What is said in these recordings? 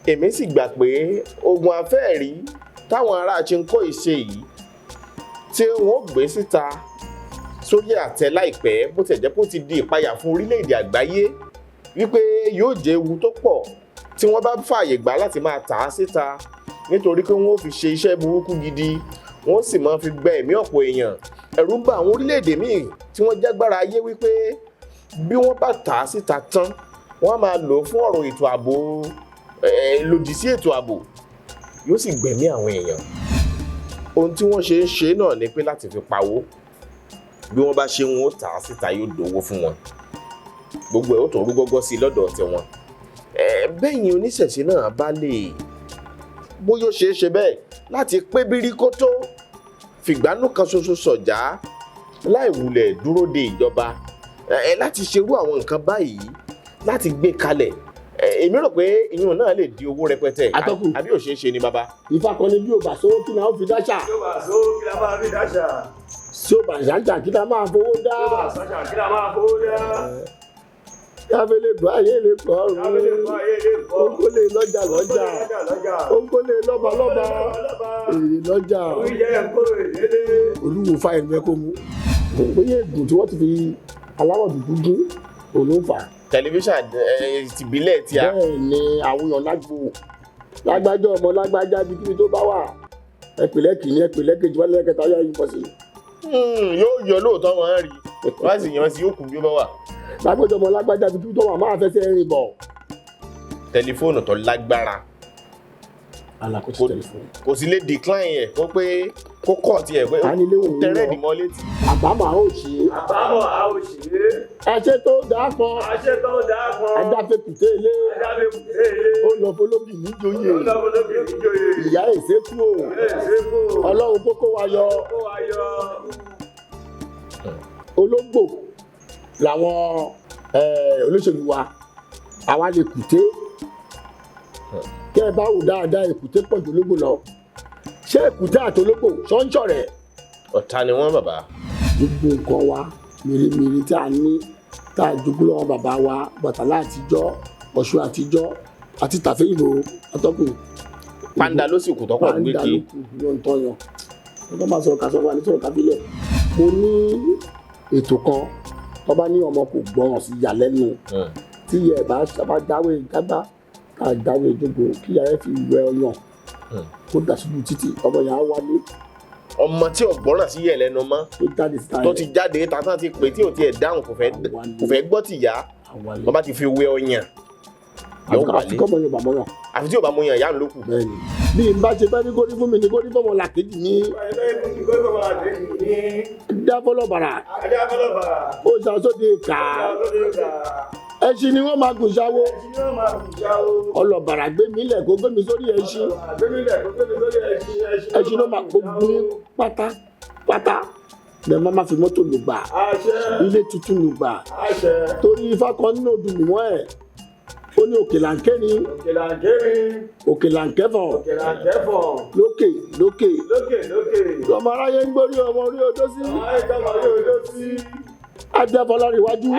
èmi sì gbà pé ogun Afeeri táwọn ará Chinko ìṣe yìí tí wọ́n gbé síta sórí àtẹ láìpẹ́ bó tẹ̀ jẹ́ kó ti di ìpayà fún orílẹ̀-èdè àgbáyé wípé yóò jẹ́ ewu tó pọ̀ tí wọ́n bá fààyè gbà láti máa tà á síta nítorí pé wọ́n fi ṣe iṣẹ́ burúkú gidi wọ́n sì máa fi gba ẹ̀mí ọ̀pọ̀ èèyàn. Ẹ̀rù ń bà àwọn orílẹ̀-èdè míì tí wọ́n jágbára ayé wípé bí wọ́n bá tà á síta tán wọ́n á máa lò ó fún ọ̀rọ̀ ètò ààbò lòdì sí ètò ààbò yóò sì gbẹ̀mí àwọn èèyàn. Ohun tí wọ́n ṣe ń ṣe náà ni pé láti fi pawó bí wọ́n bá ṣe wọn ó tà á síta yóò dówó fún wọn gbogbo ẹ̀ ó tún rú gọ́gọ́ sí i lọ́dọ̀ tiwọn. Bẹ́yìn oníṣẹ̀ṣe náà bá lè bóyá ó ṣeé ṣe bẹ́ẹ̀ láti pé bíríkótó fìgbánú kan ṣoṣo sọ̀já láì wulẹ̀ dúró de ìjọba láti ṣerú àwọn nǹkan báyìí láti gbé kalẹ̀. Èmi rò pé ìyún náà lè di owó rẹpẹtẹ àbí ò ṣeé ṣe ni bàbá. Ifá kan ní bí ò bá sówó kí náà ó fi dáṣà. Tí ó bá sówó kí náà máa fi dáṣà. Tí ó bá ṣàjà kí náà máa fowó dá. Tí ó bá ṣàjà kí náà máa fowó dá. Yáfẹ́lẹ́ gbọ́ ayé lè kọ́ ọ̀run. Ongó lè lọ́jà lọ́jà. Ongó lè lọ́ba lọ́ba. Èrè lọ́jà. Olúwo fa ẹ̀rù ẹ kó mu. Bóyá ègùn tí wọ́n ti fi aláwọ̀ dúdú gún òun ló fà. Tẹlifíṣàn tìbílẹ̀ tí a. Bẹ́ẹ̀ ni àwọn èèyàn lágbájá ọmọ lágbájá bí kíbi tó bá wà. Ẹ̀pìlẹ̀ kìíní ẹ̀pìlẹ̀ kejì wálé kẹta yá yìí pọ̀ sí. Yóò yọ lóòótọ́ wọn rí wọ́n á sì yan sí yóò kù bí ó bá wà. Lágbájá ọmọ lágbájá bí kíbi tó wà máa fẹsẹ̀ rìn bọ̀. Tẹlifóònù tó lágbára. Alákòóso tẹlifóònù. Kò sí lè decline ẹ̀ kó pé kó kọ̀ tiẹ̀ pé tẹ́rẹ̀ dì mọ́ létí. Àbámọ̀ a ó ṣe. Àbámọ̀ a ó ṣe. Ẹṣẹ́ tó dáa kan. Àṣẹ tó dáa kan. Adáfẹ́kùté ilé. Adáfẹ́kùté ilé. Ó lọ fọlọ́bì níjòyè. Ó lọ fọlọ́bì níjòyè. Ìyá èsèkú o. Èsèkú. Ọlọ́run kókó wa yọ. Kókó wa yọ. Ológbò làwọn olóṣèlú wa àwa lè kùté. Kẹ́ ẹ bá wò dáadáa èkùté pọ̀ jù ológbò lọ. Ṣé èkùté àti ológbò ṣọ́ńṣọ̀ rẹ̀? Ọ̀tá ni wọ́n bàbá. Gbogbo nǹkan wa mèremère tí a ní tá a jogún lọ́wọ́ bàbá wa Bọ̀tálá àtijọ́ Ọ̀ṣun àtijọ́ àti tàfẹ́yìnbó atọ́kùn. Pàǹdà ló sì kù tọ́pọ̀ gbé kí. Pàǹdà ló kù ló ń tọ́yàn. Wọ́n tó máa sọ̀rọ̀ ká sọ̀rọ̀ wà ní sọ̀rọ̀ kábílẹ̀. Mo ní ètò kan tó bá ní ọmọ kò gbọ́ràn sí ìyá lẹ́nu tí ìyá ẹ̀ bá dáwé ìjágbá ká dáwé ìjókòó kí ìyá ẹ̀ fi wẹ ọyàn kó dà síbi títì ọmọ yẹn á wálé. Ọmọ tí ò gbọ́ràn sí yẹ̀ lẹ́nu mọ́ tó ti jáde tàtàn ti pè tí ò tiẹ̀ dáhùn kò fẹ́ gbọ́ tìyá wọ́n bá ti fi wẹ ọyàn yóò wálé. àfi kọ́mọ yóò bá mọ́ yàn. àfi tí ò bá mọ́ yàn yá ń lókù. Bẹ́ẹ̀ni bí n bá ṣe fẹ́ ní kórí fún mi ní kórí fọmọ làkejì ní. Adáfọlọ́bàrà ó ṣàṣọdẹ ká ẹṣin ni wọ́n máa gùn ṣáwó. Ọlọ́bàrà gbé mi lẹ̀ kó gbé mi sórí ẹṣin. Ẹṣin ló máa gbogbo pátápátá bẹ́ẹ̀ má má fi mọ́tò lù gbà ilé tuntun lù gbà torí Ifá kan nínú odù mímọ́ ẹ̀ ó ní òkè làǹkẹ́ ni òkè làǹkẹ́fọ̀ lókè ọmọ aráyé ń gbórí ọmọ orí odó sí Adéfọláríwájú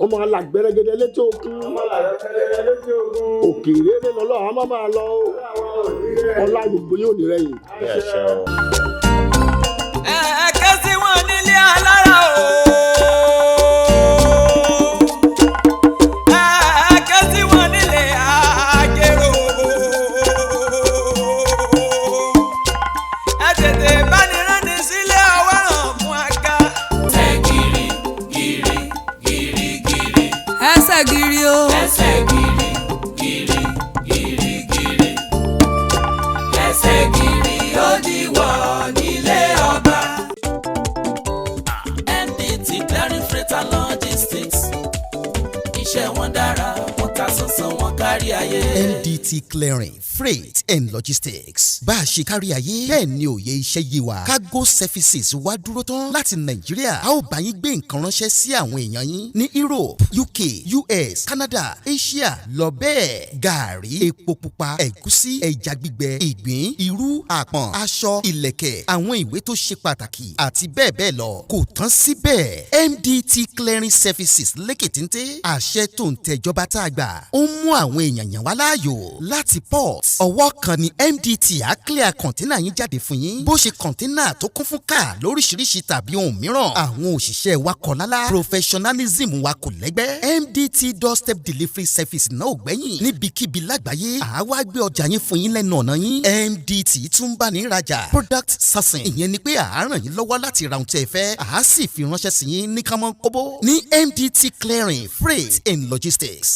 ọmọ alàgbẹ̀rẹ̀gẹ̀dẹ̀ létí òkun òkè rere lọ́lọ́ àwọn máa lọ ọlá gbogbo yóò ní rẹ̀yìn. Ẹ̀ẹ́kẹ́ sí wọn nílé alára o. Ẹ̀ẹ́kẹ́ sí wọn nílé àjèrò. Ẹ tètè bá ní ránni sílé ọwọ́ ràn fún aga. Ẹ gírí gírí gírí gírí. Ẹsẹ̀ gírí o. Ẹsẹ̀ gírí gírí gírí gírí. Ẹsẹ̀ gírí ó di wọ̀ nílé ọba. Logistics iṣẹ́ wọn dára wọn ká sánsan wọn kárí ayé. MDT Clearing Freight and Logistics bá a ṣe kárí ayé bẹ́ẹ̀ ni òye iṣẹ́ yé wa cargo services wá dúró tán láti Nàìjíríà a ó bá yín gbé nǹkan ránṣẹ́ sí àwọn èèyàn yín ní Europe UK US Canada Asia lọ bẹ́ẹ̀ gàárì epo pupa ẹ̀gúsí ẹja gbígbẹ ìgbín irú àpọ̀n aṣọ ìlẹ̀kẹ̀ àwọn ìwé tó ṣe pàtàkì àti bẹ́ẹ̀ bẹ́ẹ̀ lọ kò tán síbẹ̀ MDT Clearing Services lékè téńté àṣẹ tó ń tẹjọba tá a gbà ó ń mú àwọn èèyàn yàn wá láàyò láti port ọwọ́ kan ni MDT á clear kọ̀ńténà yín jáde fún yín bó ṣe kọ̀ńténà tó kún fún káà lóríṣiríṣi tàbí ohun mìíràn àwọn òṣìṣẹ́ wa kọ̀ lálá professionalism wa kò lẹ́gbẹ́ MDT doorstep delivery service náà ò gbẹ́yìn níbikíbi lágbàáyé àwa gbé ọjà yín fún yín lẹ́nu ọ̀nà yín MDT tún bá ní rajà product sourcing ìyẹn ni pé à ràn yín lọ́wọ́ láti ra ohun tí ẹ fẹ́ à sì fi ránṣẹ́ sí yín ní kánmọ́ kóbó ní MDT clearing freight and logistics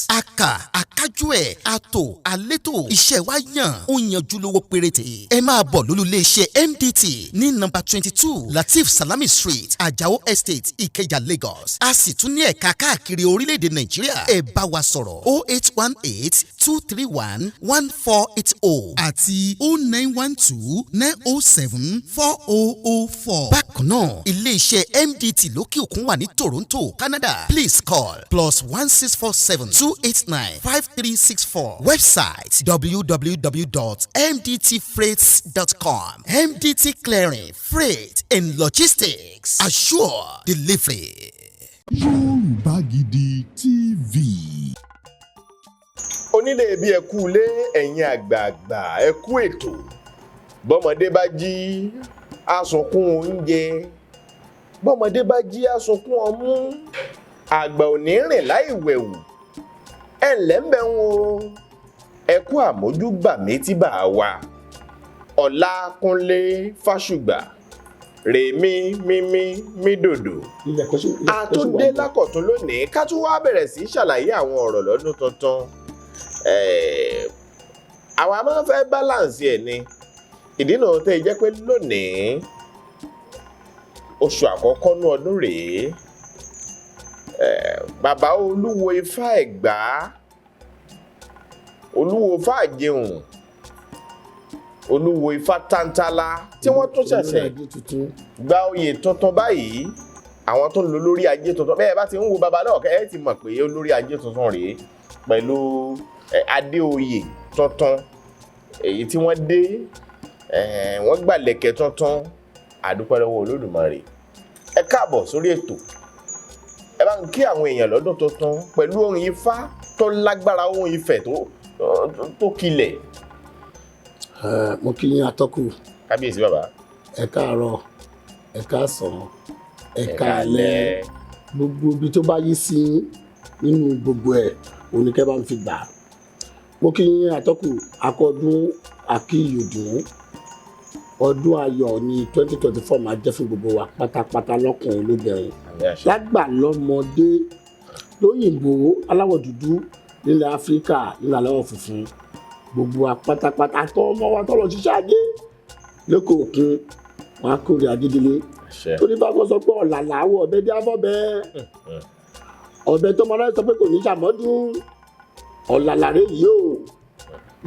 akájú ẹ̀ àtò àlétò iṣẹ́ wa yàn ó yanjú lówó péréte ẹ máa bọ̀ lólulẹ̀ iṣẹ́ MDT ní nọ́mbà 22 Latif Salami Street Ajao Estate Ikeja Lagos a sì tún ní ẹ̀ka káàkiri orílẹ̀-èdè Nàìjíríà ẹ bá wa sọ̀rọ̀ 08182311480 àti 09129074004. bákan náà ilé-iṣẹ́ MDT lókè òkun wà ní Toronto Canada please call +16472895364 website www.mdtfreights.com MDT Clearing Freight and Logistics assure delivery. Yorùbá Gidi TV. Onílé bí ẹkú lé ẹ̀yin àgbààgbà ẹkú ètò bọ́mọdé bá jí asunkún oúnjẹ bọ́mọdé bá jí asunkún ọmú àgbà ò ní rìn láì wẹ̀wù ẹ̀ ǹlẹ́ ń bẹ̀ ń wo ẹkú àmójúgbà métíbà wa Ọlákúnlé Fásùgbà rèmí mímí mídòdò àtúndé lákọ̀tún lónìí ká tún wá bẹ̀rẹ̀ sí ṣàlàyé àwọn ọ̀rọ̀ lọ́dún tuntun àwa máa ń fẹ́ balance ẹ̀ ni ìdí náà tẹ́ jẹ́ pé lónìí oṣù àkọ́kọ́ ní ọdún rèé bàbá olúwo ifá Ẹ̀gbá olúwo ifá Àjẹhùn olúwo ifá Tántálá tí wọ́n tún ṣẹ̀ṣẹ̀ gba oyè tuntun báyìí àwọn tó ń lò lórí ajé tuntun bẹ́ẹ̀ bá ti ń wo bàbá náà kẹ́ ẹ ti mọ̀ pé olórí ajé tuntun rèé pẹ̀lú adéoyè tuntun èyí tí wọ́n dé wọ́n gbàlẹ̀kẹ̀ tuntun àdúpẹ́ lọ́wọ́ Olódùmarè ẹ káàbọ̀ sórí ètò ẹ bá ń kí àwọn èèyàn lọ́dún tuntun pẹ̀lú orin ifá tó lágbára ohun Ifẹ̀ tó kilẹ̀. mo kí yín atọ́kù kábíyèsí bàbá ẹ káàárọ̀ ẹ káàsán ẹ káalẹ́ gbogbo ibi tó bá yí sí nínú gbogbo ẹ̀ oníkẹ́ bá ń fi gbà mo kí yín atọ́kù akọdún akíyòdùn ọdún ayọ̀ ní 2024 máa jẹ́ fún gbogbo wa pátápátá lọ́kùnrin lóbìnrin lágbà lọ́mọdé lóyìnbó aláwọ̀ dúdú nílẹ̀ Áfíríkà nílẹ̀ aláwọ̀ funfun gbogbo wa pátápátá tọ́ ọmọ wa tọ́lọ̀ ṣiṣẹ́ ajé lókè òkun wọn á kórè agídílé torí bá gbọ́ sọ pé ọ̀là làwọ̀ ọ̀bẹ dí afọ́bẹ́ ọ̀bẹ tó mọ náà sọ pé kò ní ṣàmọ́dún ọ̀là làrẹ́ yìí o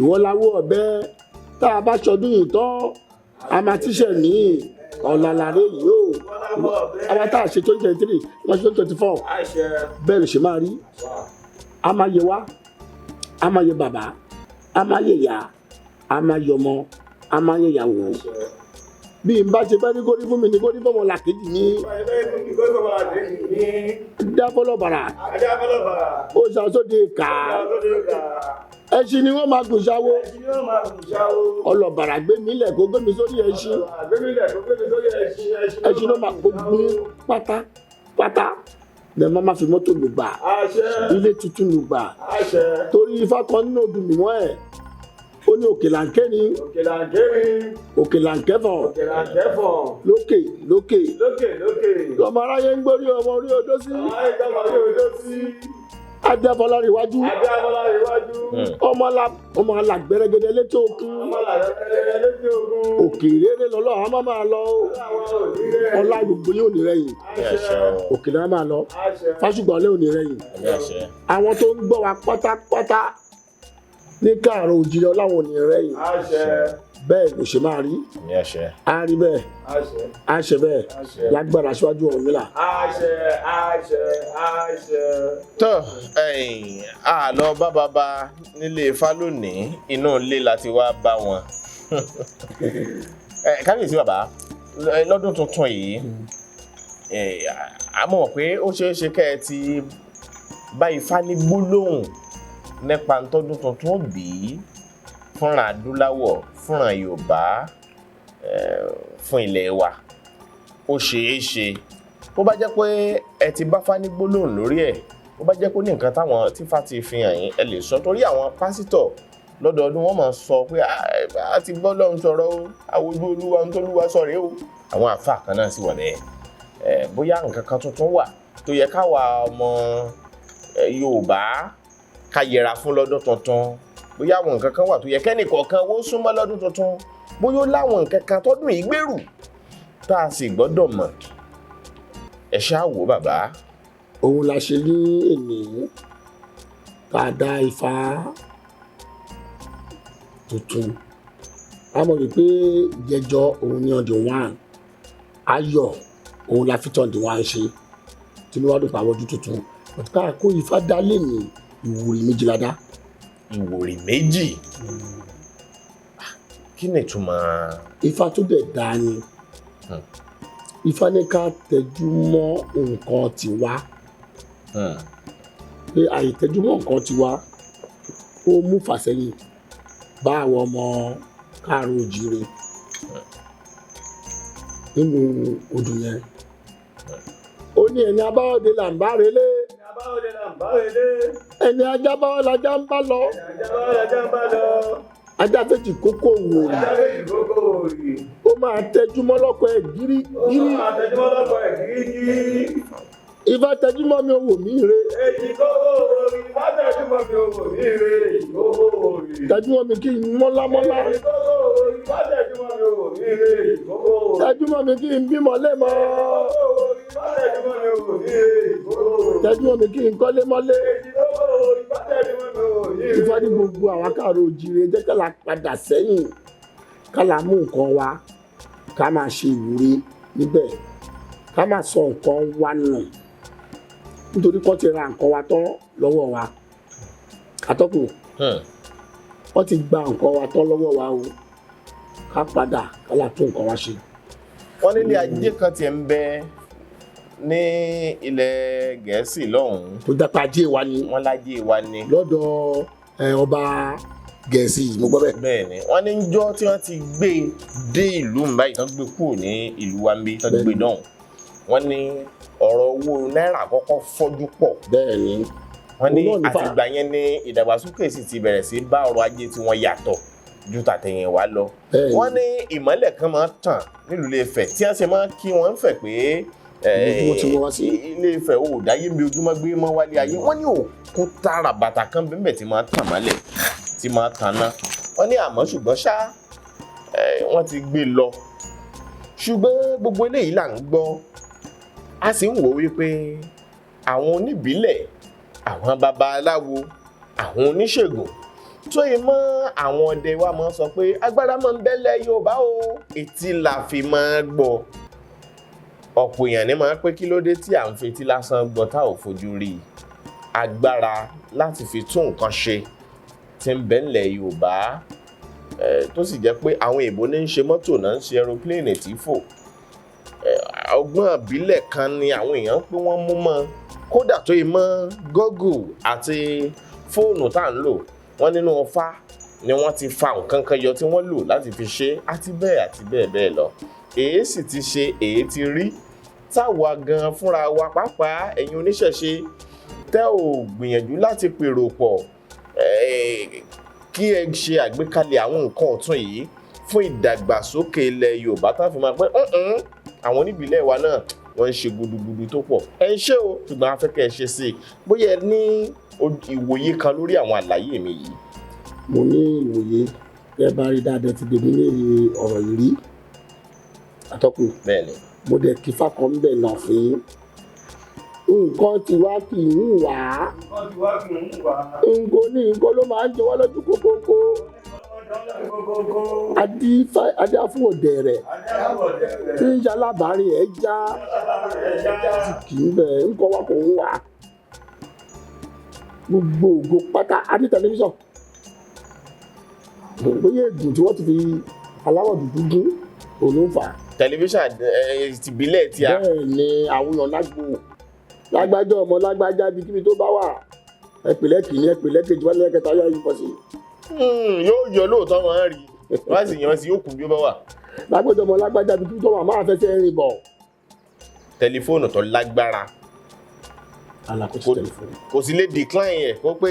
ìwọ láwọ̀ ọ̀bẹ tá a bá ṣọdún yìí tán a máa tíṣẹ̀ ní ọ̀là làrẹ́ yìí o àwa tá a ṣe 2023 wọ́n ṣe 2024 bẹ́ẹ̀ ló ṣe máa rí a máa yẹ wá a máa yẹ bàbá a máa yẹ ìyá a máa yẹ ọmọ a máa yẹ ìyàwó bí n bá ṣe fẹ́ ní kórí fún mi ní kórí fọmọ làkejì ní dáfọlọ́bàrà ó ṣàṣọdẹ ká ẹṣin ni wọ́n máa gùn ṣáwó ọlọ́bàrà gbé mi lẹ̀ kó gbé mi sórí ẹṣin ẹṣin ló máa gbogbo pátápátá lẹ́ẹ̀ máa fi mọ́tò lù gbà ilé tuntun lù gbà torí ifá kan nínú odù mímọ́ ẹ̀ ó ní òkèlànkẹ́ ni òkèlànkẹ́fọ̀n lókè lọ́mọ aráyé ń gbórí ọmọ orí odó sí adéfọlárìwájú ọmọ alàgbẹrẹgẹdẹ létí òkun òkèèrè lọlọ àwọn máa lọ ọlá gbogbo yóò ní rẹ̀yìn òkèèrè máa lọ Fásùgbà ọlẹ òní rẹ̀yìn àwọn tó ń gbọ́ wa pátápátá ní káàárọ̀ òjìrì ọláwọn òní rẹ̀yìn bẹ́ẹ̀ ló ṣe máa rí a rí bẹ́ẹ̀ a ṣe bẹ́ẹ̀ lágbára aṣáájú Ọ̀rúnmìlà. tó a lọ bá bàbá nílé Ifá lónìí inú ilé láti wá bá wọn kábíyèsí bàbá lọ́dún tuntun yìí a mọ̀ pé ó ṣeé ṣe kẹ́ ẹ ti bá Ifá ní gbólóhùn nípa ntọ́dún tuntun bí fúnra adúláwọ̀ fúnra Yorùbá fún ilẹ̀ wa ó ṣeé ṣe bó bá jẹ́ pé ẹ ti bá Fá ní gbólóhùn lórí ẹ̀ bó bá jẹ́ pé ní nǹkan táwọn tí Fá ti fi hàn yín ẹ lè sọ torí àwọn pásítọ̀ lọ́dọọdún wọ́n máa sọ pé a ti bọ́ lọ́run sọ̀rọ̀ o àwòjú Olúwa ń tọ́lúwa sọ̀rọ̀ o àwọn àfáà kan náà sì wà bẹ́ẹ̀ bóyá nǹkan kan tuntun wà tó yẹ káwa ọmọ Yorùbá ká yẹra fún lọ́dún tuntun bóyá àwọn nǹkan kan wà tó yẹ kẹ́nìkọ̀ọ̀kan wó súnmọ́ lọ́dún tuntun bóyá ó láwọn nǹkan kan tọ́dún yìí gbèrú tá a sì gbọ́dọ̀ mọ̀ ẹ ṣáà wò bàbá. òun la ṣe ní ènìyàn ká dá Ifá tuntun a mọ̀ wípé ìjẹjọ òun ní ọdún 1 ayọ̀ òun la fi tán ọdún 1 ṣe tí ló wá dùn pàwọ́ ọdún tuntun ọ̀tí ká kó Ifá dá lè ní ìwòrì méjì ládá. ìwòrì méjì kí ni ìtumọ̀. Ifá tó dẹ̀ dá ni Ifá ní ká tẹjú mọ́ nǹkan tiwa pé àìtẹjú mọ́ nǹkan tiwa ó mú fàsẹ́yìn bá àwọn ọmọ káàárọ̀ oòjíire nínú odò yẹn ó ní ẹni abáwọ̀dé là ń bá relé ẹni ajábáwọ̀ lajá ń bá lọ ajá fèjì kókó wòrì ó máa tẹjú mọ́ lọ́kọ ẹ̀ gírí. Ifá tẹjú mọ́ mi owó mi re. Ifá tẹjú mọ́ mi owó mi re. Tẹjú mọ́ mi kí n mọ́lámọ́lá. Ifá tẹjú mọ́ mi owó mi re. Tẹjú mọ́ mi kí n bímọ lẹ́mọ. Ifá tẹjú mọ́ mi owó mi re. Tẹjú mọ́ mi kí n kọ́lé mọ́lé. Ifá tẹjú mọ́ mi owó mi re. Ifá ní gbogbo àwa káàárọ̀ oòjíire jẹ́ ká la padà sẹ́yìn ká la mú nǹkan wa ká máa ṣe ìwúre níbẹ̀ ká máa sọ nǹkan wa nù nítorí kọ́ ti ra nǹkan wa tán lọ́wọ́ wa atọ́kùn wọ́n ti gba nǹkan wa tán lọ́wọ́ wa o ká padà ká la tún nǹkan wa ṣe. wọ́n nílé ajé kan tiẹ̀ ń bẹ ní ilẹ̀ Gẹ̀ẹ́sì lọ́hùn-ún. tó dápẹ́ ajé wa ni. wọ́n lájé wa ni. lọ́dọ̀ ọba Gẹ̀ẹ́sì mo gbọ́ bẹ́ẹ̀. bẹ́ẹ̀ ni wọ́n ní njọ́ tí wọ́n ti gbé dé ìlú báyìí tán gbé kúrò ní ìlú wa ń bí tán gbé dọ̀hún wọ́n ní ọ̀rọ̀ owó náírà kọ́kọ́ fọ́jú pọ̀. bẹ́ẹ̀ ni. wọ́n ní àtìgbà yẹn ní ìdàgbàsókè sì ti bẹ̀rẹ̀ sí bá ọrọ̀ ajé tí wọ́n yàtọ̀ ju tàtẹ̀yìn wá lọ. wọ́n ní ìmọ́lẹ̀ kan máa tàn nílùú Ilé-Ifẹ̀ tí wọ́n ṣe máa kí wọ́n ń fẹ̀ pé Ilé-Ifẹ̀ ò dáyé mi ojúmọ́ gbé mọ́ wálé ayé wọ́n ní òkúta ràbàtà kan bẹ́ẹ̀ tí máa tàn mọ́lẹ̀ tí máa tanná wọ́n ní àmọ́ ṣùgbọ́n ṣá wọ́n ti gbé lọ ṣùgbọ́n gbogbo eléyìí là ń gbọ́ a sì ń wò wípé àwọn oníbílẹ̀ àwọn babaláwo àwọn oníṣègùn tó yẹ mọ́ àwọn ọdẹ wa máa sọ pé agbára máa ń bẹ́lẹ̀ Yorùbá o etí la fi máa gbọ́ ọ̀pọ̀ èèyàn ní máa pé kí ló dé tí à ń fetí lásán gbọ́ tá ò fojú rí agbára láti fi tún nǹkan ṣe tí ń bẹ ńlẹ̀ Yorùbá tó sì jẹ́ pé àwọn èèbó ní ń ṣe mọ́tò náà ń ṣe aeroplane tí fò ọgbọ́n ìbílẹ̀ kan ni àwọn èèyàn pé wọ́n mú mọ́ kódà tó yẹ mọ́ Google àti fóònù tá à ń lò wọ́n nínú Ọfá ni wọ́n ti fa nǹkan kan yọ tí wọ́n lò láti fi ṣe àti bẹ́ẹ̀ bẹ́ẹ̀ lọ èyí sì ti ṣe èyí ti rí táwa gan fúnra wa pàápàá ẹ̀yin oníṣẹ̀ṣe tẹ́ ò gbìyànjú láti pèrò pọ̀ kí ẹ ṣe àgbékalẹ̀ àwọn nǹkan ọ̀tun yìí fún ìdàgbàsókè ilẹ̀ Yorùbá tá a fi máa pẹ́ àwọn oníbílẹ̀ wa náà wọ́n ń ṣe gudugudu tó pọ̀ ẹ ń ṣe o ṣùgbọ́n a fẹ́ kẹ́ ẹ ṣe sí i bóyá ẹ ní ìwòye kan lórí àwọn àlàyé mi yìí. mo ní ìwòye ẹ bá rí dáadáa ti dèmí léèrè ọ̀rọ̀ yìí rí atọ́kùn bẹ́ẹ̀ni mo dẹ̀ kí fákan bẹ̀ náà fún nǹkan tiwa kì í wà nǹkan ní nǹkan ló máa ń jẹ wá lójú kókókó adé fún òdẹ rẹ̀ tí ń ṣe alábàárìn ẹ̀ já kì í bẹ̀ nǹkan wa kò ń wà gbogbo ògo pátá adé tẹlifíṣàn bóyá ègùn tí wọ́n ti fi aláwọ̀ dúdú gún òun ló fà á. tẹlifíṣàn tìbílẹ̀ tí a. bẹ́ẹ̀ ni àwòrán lágbo lágbájá ọmọ lágbájá ibikíbi tó bá wà ẹ̀pìlẹ̀ kìíní ẹ̀pìlẹ̀ kejì wọ́n lẹ́kẹta yá yìí pọ̀ sí. yóò yọ lóòótọ́ wọn rí wọ́n sì yan sí yóò kù bí ó bá wà. lágbèjọ ọmọ lágbájá bí tó wà máa fẹsẹ̀ rìn bọ̀. tẹlifóònù tó lágbára alákòóso tẹlifóònù kò sí lè decline ẹ̀ kó pé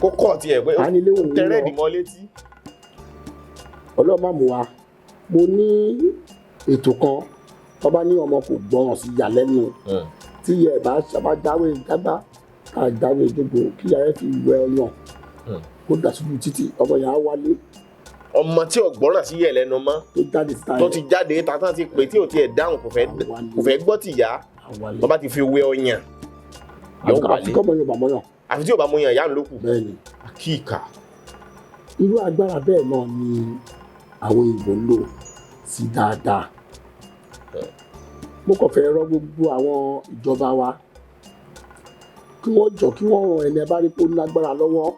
kó kọ̀ tiẹ̀ pé tẹ́rẹ̀dì mọ́ létí. ọlọ́mọ mu wa mo ní ètò kan tó bá ní ọmọ kò gbọ́ràn sí ìyá lẹ́nu tí ìyá ẹ̀ bá jáwé jágbá ká jáwé gbogbo kí ìyá ẹ̀ fi wẹ ọyàn kó dà sójú títì ọmọ yẹn á wálé. ọmọ tí ò gbọ́ràn sí yẹ̀ lẹ́nu mọ́ tó ti jáde tàtàn ti pè tí ò tiẹ̀ dáhùn kò fẹ́ gbọ́ tìyá tó bá ti fi wẹ ọyàn yóò wálé àfi kọ́mọ yóò bá mọ́yàn. àfi tí ò bá mọ́yàn ìyá ń lókù. bẹ́ẹ̀ni kíkà. irú agbára bẹ́ẹ̀ náà ni àwọn ìbò ń lò sí dáadáa. mo kàn fẹ́ rọ gbogbo àwọn ìjọba wa kí wọ́n jọ kí wọ́n ran ẹni bá rí pé ó lágbára lọ́wọ́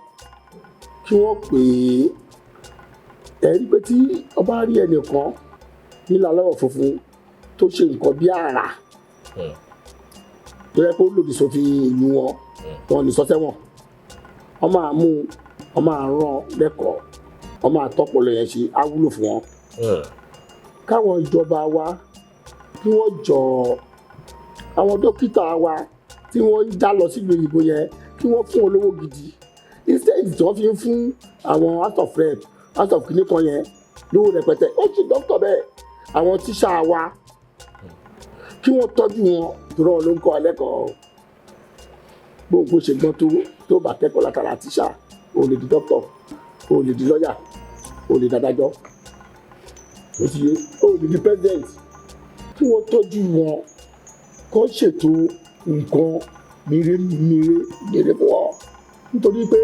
kí wọ́n pè é ẹ̀rí pé tí ọba rí ẹnìkan nílà lọ́wọ́ funfun tó ṣe nǹkan bí àrà tó yẹ kó lòdì sófin ìlú wọn ní sọ́sẹ́wọ̀n wọ́n máa mú wọ́n máa rán lẹ́kọ̀ọ́ wọ́n máa tọ́pọ̀lọ́ yẹn ṣe á wúlò fún wọn. káwọn ìjọba wa kí wọ́n jọ àwọn dókítà wa tí wọ́n ń já lọ sílùú òyìnbó yẹn kí wọ́n fún olówó gidi instead tí wọ́n fi ń fún àwọn house of rep house of clinic kan yẹn lówó rẹpẹtẹ ó sì dókítà bẹ́ẹ̀ àwọn tíṣà wa kí wọ́n tọ́jú wọn dúró ló ń kọ́ alẹ́kọ̀ọ́ gbogbo ṣe gbọ́n tó bá kẹ́kọ̀ọ́ látara tíṣà o lè di dókítà o lè di lọ́yà o lè dádájọ́ o ti yé o lè di president kí wọ́n tọ́jú wọn kó ṣètò nǹkan mèremère fún wọn nítorí pé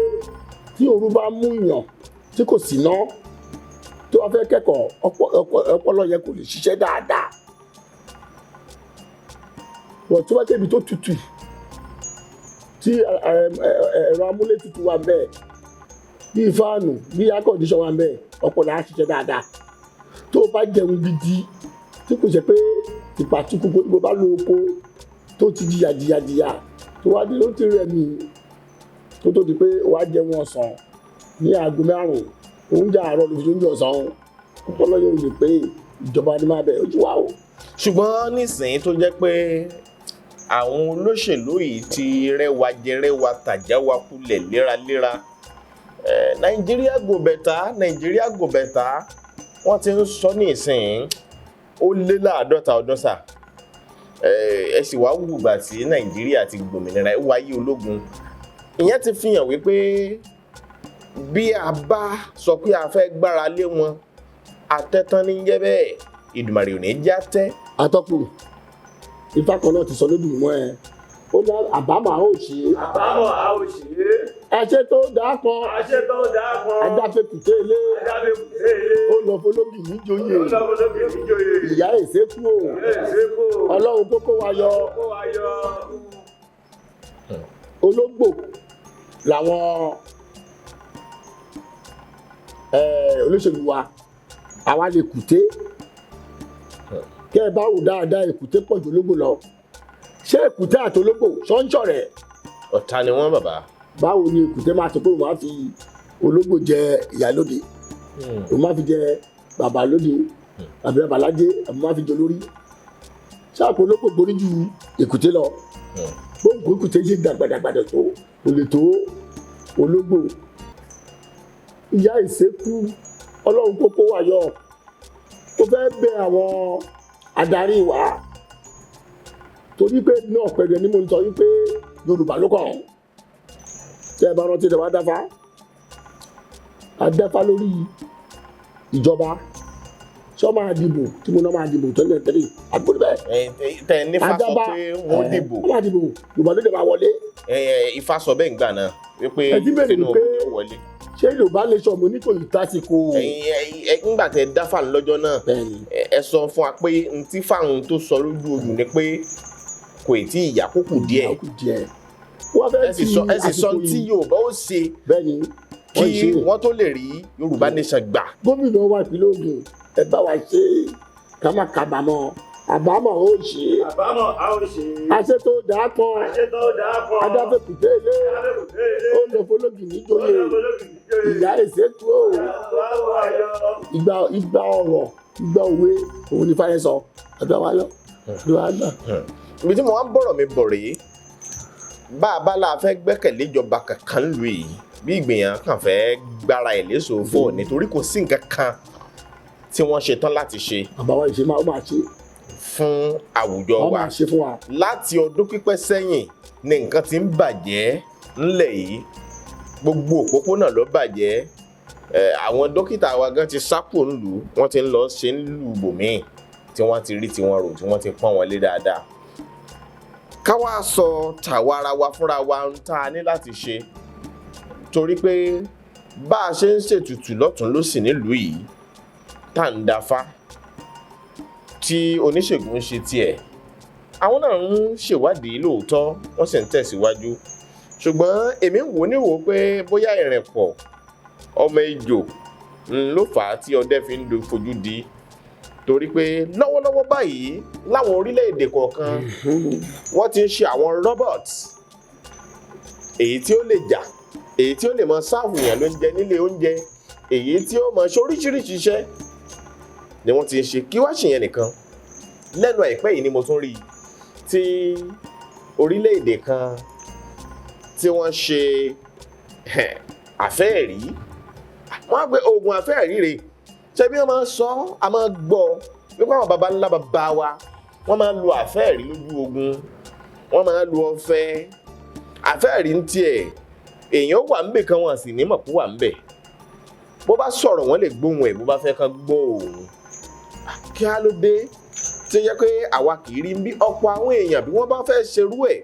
tí òru bá mú yàn tí kò sí ná tó wá fẹ́ kẹ́kọ̀ọ́ ọpọlọ yẹn kò lè ṣiṣẹ́ dáadáa wọ́n tí wọ́n débi tó tutù tí ẹ̀rọ amúlétutù wà bẹ́ẹ̀ bíi fáànù bíi akọ̀díṣọ́ wà bẹ́ẹ̀ ọpọlọ á ṣiṣẹ́ dáadáa tó bá jẹun gidi tí kò ṣe pé ìpàtúkú gbogbo bá lo oko tó ti jìyà tó wá dé ló ti rẹ̀ mí tó di pé wàá jẹun ọ̀sán ní aago 5 oúnjẹ àárọ̀ ló fi oúnjẹ ọ̀sán ọpọlọ yóò lè pé ìjọba ní máa bẹ̀ ojú wa o. ṣùgbọ́n nísìnyí tó jẹ́ pé àwọn olóṣèlú yìí ti rẹwà jẹ rẹwà tàjá wa kulẹ̀ léraléra nàìjíríà go better wọ́n ti ń sọ ní ìsìn ó lé láàádọ́ta ọdún sà ẹ sì wá wùgbà tí nàìjíríà ti gbòmìnira ẹ wáyé ológun ìyẹn ti fi hàn wípé bí a bá sọ pé a fẹ́ gbára lé wọn àtẹ́tán ní jẹ́ bẹ́ẹ̀ ìdùmàrè ò ní já tẹ́. atọ́kùn ifá kan náà ti sọ lódì mọ́ ẹ ó ní àbámọ̀ a ó ṣe é. àbámọ̀ a ó ṣe é. àṣẹ tó dáa kan. àṣẹ tó dáa kan. adáfẹ́kùté ilé. adáfẹ́kùté ilé. ó lọ fọlọ́bì níjòyè. ó lọ fọlọ́bì níjòyè. ìyá èsèkú o. ìyá èsèkú o. ọlọ́run tó kó wa yọ. kó wa yọ. ológbò làwọn olóṣèlú wa àwa lè kùté kẹ́ ẹ bá wò dáadáa èkúté pọ̀ jù ológbò lọ ṣé èkúté àti ológbò ṣọ́nṣọ́ rẹ̀. ọ̀tá ni wọ́n bàbá. báwo ni èkúté máa sọ pé òun máa fi ológbò jẹ ìyálóde òun máa fi jẹ bàbá lóde àbí babalájé àbí máa fi jẹ olórí ṣáàpù ológbò gborí ju èkúté lọ gbogbo èkúté yé gbàgbàdàgbàdà tó kò lè tó ológbò ìyá ìṣekú ọlọ́run kókó wà yọ ó fẹ́ bẹ àwọn adarí wa torí pé náà pẹ̀lú ni mo ń sọ wípé Yorùbá ló kàn tẹ́ ẹ bá rántí tẹ́ wá dáfá lórí ìjọba ṣọ́ máa dìbò tí mo náà máa dìbò 2023 àgbòdì bẹ́ẹ̀. tẹ nífa sọ pé wọ́n dìbò. wọ́n máa dìbò Yorùbá ló dé máa wọlé. Ifá sọ bẹ́ẹ̀ ńgbà náà wípé Tinubu yóò wọlé. ṣé Yorùbá lè sọ mo ní kò ní tásìkò. nígbà tẹ dáfà lọ́jọ́ náà ẹ sọ fún wa pé ntí fáwọn tó sọ lójú ojú ni pé kò tí ì yà kókù díẹ̀. ẹ sì sọ tí Yorùbá ó ṣe kí wọ́n tó lè rí Yorùbá nation gbà. gómìnà wa ìpínlẹ̀ Ògùn ẹ bá wa ṣe ká má kábàámọ̀ àbámọ̀ ó ṣe àbámọ̀ a ó ṣe àṣẹ tó dáa kan àṣẹ tó dáa pọ̀ adáfẹ́kùté ilé ó lọ fọlọ́gì níjòyè ìyá èsèkú o ìgbà ọ̀rọ̀ ìgbà òwe òun ní fáyẹ sọ ọ̀dọ̀ wa lọ ọ̀dọ̀ wa gbà. ibi tí mo wá ń bọ̀rọ̀ mi bọ̀ rèé bá a bá la fẹ́ gbẹ́kẹ̀lé ìjọba kankan lù yìí bí ìgbìyànjú kan fẹ́ gbára ẹ̀ léṣo fún nítorí kò sí nǹkan kan tí wọ́n ṣe tán láti ṣe àbáwá ìṣe máa ṣe fún àwùjọ wọ́n wa máa ṣe fún wa. láti ọdún pípẹ́ sẹ́yìn ni nǹkan ti ń bàjẹ́ ńlẹ̀ yìí gbogbo òpópónà ló bàjẹ́ àwọn dókítà wa gan ti sápò ńlù wọ́n ti ń lọ ṣe ń lù bòmíì tí wọ́n ti rí tiwọn rò tí wọ́n ti pọ́n wọn lé dáadáa ká wá sọ tàwa ara wa fúnra wa ń tá a ní láti ṣe torí pé bá a ṣe ń ṣètùtù lọ́tún lósì nílùú yìí tá à ń dáfá tí oníṣègùn ń ṣe tiẹ̀ àwọn náà ń ṣèwádìí lóòótọ́ wọ́n sì ń tẹ̀síwájú ṣùgbọ́n èmi ń wò ní wò pé bóyá ìrìnpọ̀ ọmọ ejò ló fà á tí ọdẹ fi ń fojú di torí pé lọ́wọ́lọ́wọ́ báyìí láwọn orílẹ̀-èdè kọ̀ọ̀kan wọ́n ti ń ṣe àwọn robots èyí tí ó lè jà èyí tí ó lè mọ sáàfù yàn lóúnjẹ nílé oúnjẹ èyí tí ó mọ ṣe oríṣiríṣi iṣẹ́ ni wọ́n ti ń ṣe kí wá ṣèyẹn nìkan lẹ́nu àìpẹ́ yìí ni mo tún rí i tí orílẹ̀-èdè kan tí wọ́n ṣe àfẹ́ẹ̀rí wọ́n á gbé oògùn àfẹ́ẹ̀rí rèé ṣe bí wọ́n máa ń sọ a máa gbọ́ wípé àwọn baba ńlá baba wa wọ́n máa ń lo àfẹ́ẹ̀rí lójú ogun wọ́n máa ń lo ọ̀fẹ́ àfẹ́ẹ̀rí ń tiẹ̀ èèyàn wà ń bè kan wọn sì ní mọ̀ kó wà ń bẹ̀ bó bá sọ̀rọ̀ wọ́n lè gbóhùn ẹ̀ bó bá fẹ́ kán gbọ́ òun kí á ló dé tí ó yẹ pé àwa kì í rí bí ọ̀pọ̀ àwọn èèyàn bí wọ́n bá fẹ́ ṣerú ẹ̀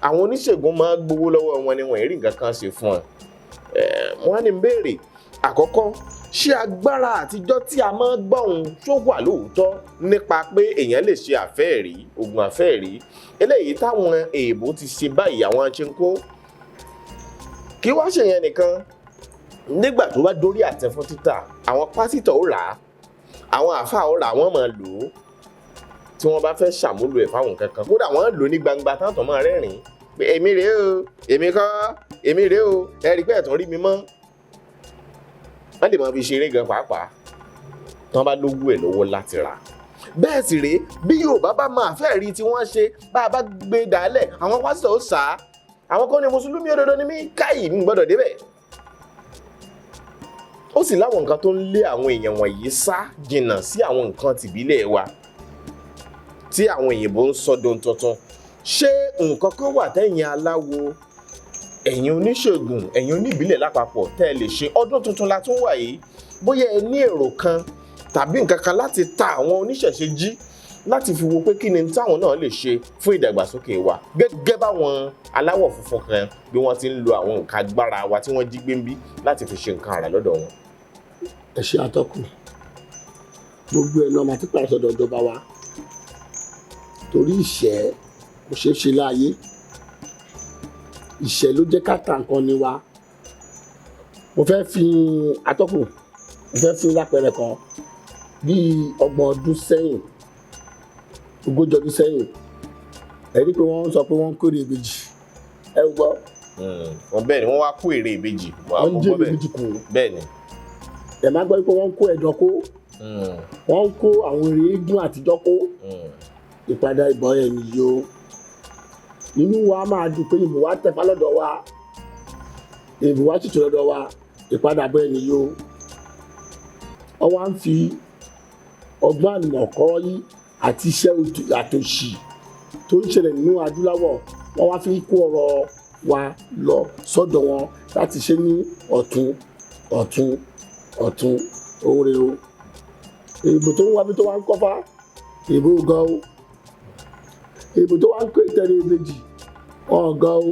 àwọn oníṣègùn máa gbowó lọ́wọ́ wọn ni wọ́n rí nǹkan kan ṣe fún wọn wọ́n á ní béèrè àkọ́kọ́ ṣé agbára àtijọ́ tí a máa ń gbọ́ ohun tó wà lóòótọ́ nípa pé èèyàn lè ṣe àfẹ́ẹ̀rí oògùn àfẹ́ẹ̀rí eléyìí táwọn èèbó ti ṣe báyìí àwọn aṣẹ́ńkó kí wá ṣèyẹn nìkan nígbà tó bá dórí àtẹ fún títà àwọn pásítọ̀ ó rà á àwọn àáfàá ó rà á wọ́n máa lò ó tí wọ́n bá fẹ́ ṣàmúlò ẹ̀ fáwọn kankan kódà wọ́n lò ó ní gbangba táwọn tó máa rẹ́rìn-ín pé èmi rèé o èmi kọ́ èmi rèé o ẹ rí pé ẹ̀tàn rí mi mọ́ wọ́n lè máa fi ṣeré gan pàápàá tí wọ́n bá lówó ẹ̀ lọ́wọ́ láti rà bẹ́ẹ̀ sì rèé bí Yorùbá bá máa fẹ́ rí tí wọ́n ṣe bá a bá gbé dálẹ̀ àwọn pásítọ̀ ó sà á àwọn kan ní mùsùlùmí òdodo ní mí káyì ń gbọ́dọ̀ débẹ̀ ó sì láwọn nǹkan tó ń lé àwọn èèyàn wọ̀nyí sá jìnnà sí àwọn nǹkan tìbílẹ̀ wa tí àwọn òyìnbó ń sọdún tuntun ṣé nǹkan kan wà tẹ́yìn aláwo ẹ̀yin oníṣègùn ẹ̀yin oníbílẹ̀ lápapọ̀ tẹ́ ẹ lè ṣe ọdún tuntun la tún wà yìí bóyá ẹ ní èrò kan tàbí nǹkan kan láti ta àwọn oníṣẹ̀ṣe jí láti fi wo pé kí ni táwọn náà lè ṣe fún ìdàgbàsókè wa gẹ́gẹ́ báwọn aláwọ̀ funfun kan bí wọ́n ti ń lo àwọn nǹkan agbára wa tí wọ́n jí gbé ń bí láti fi ṣe nǹkan àrà lọ́dọ̀ wọn. ẹ ṣe àtọkùn gbogbo ẹ̀ náà máa ti pàṣẹ sọ́dọ̀ ìjọba wa torí ìṣẹ́ kò ṣeé ṣe láàyè ìṣẹ́ ló jẹ́ ká ta nǹkan ni wa mo fẹ́ fi atọ́kùn mo fẹ́ fi lápẹẹrẹ kan bíi 30 ọdún sẹ́yìn 40 ọdún sẹ́yìn ẹ rí i pé wọ́n sọ pé wọ́n ń kórè ìbejì ẹ gbọ́. wọn bẹ́ẹ̀ ni wọ́n wá kó èrè ìbejì. wọ́n ń jẹ́ ìbejì kù. bẹ́ẹ̀ ni. ẹ má gbọ́ pé wọ́n ń kó ẹ̀dọ̀ kó wọ́n ń kó àwọn èrè eégún àtijọ́ kó ìpadà ìbọn ẹ̀ nìyí o inú wa máa dùn pé ìbò wa tẹ̀fá lọ́dọ̀ wa ìbò wa tìtù lọ́dọ̀ wa ìpadàbọ̀ ẹ̀ nìyí o wọ́n wá ń fi ọgbọ́n àlùmọ̀kọ́rọ́ yìí àti iṣẹ́ àtòṣì tó ń ṣẹlẹ̀ nínú adúláwọ̀ wọ́n wá fi ń kó ọ̀rọ̀ wa lọ sọ́dọ̀ wọn láti ṣe ní ọ̀tún ọ̀tún ọ̀tún oore o èbò tó ń wá bí tó wá ń kọ́fà èbò gan o èbò tó wá ń kó ìtẹ̀rẹ̀ ìbejì ọ̀gán o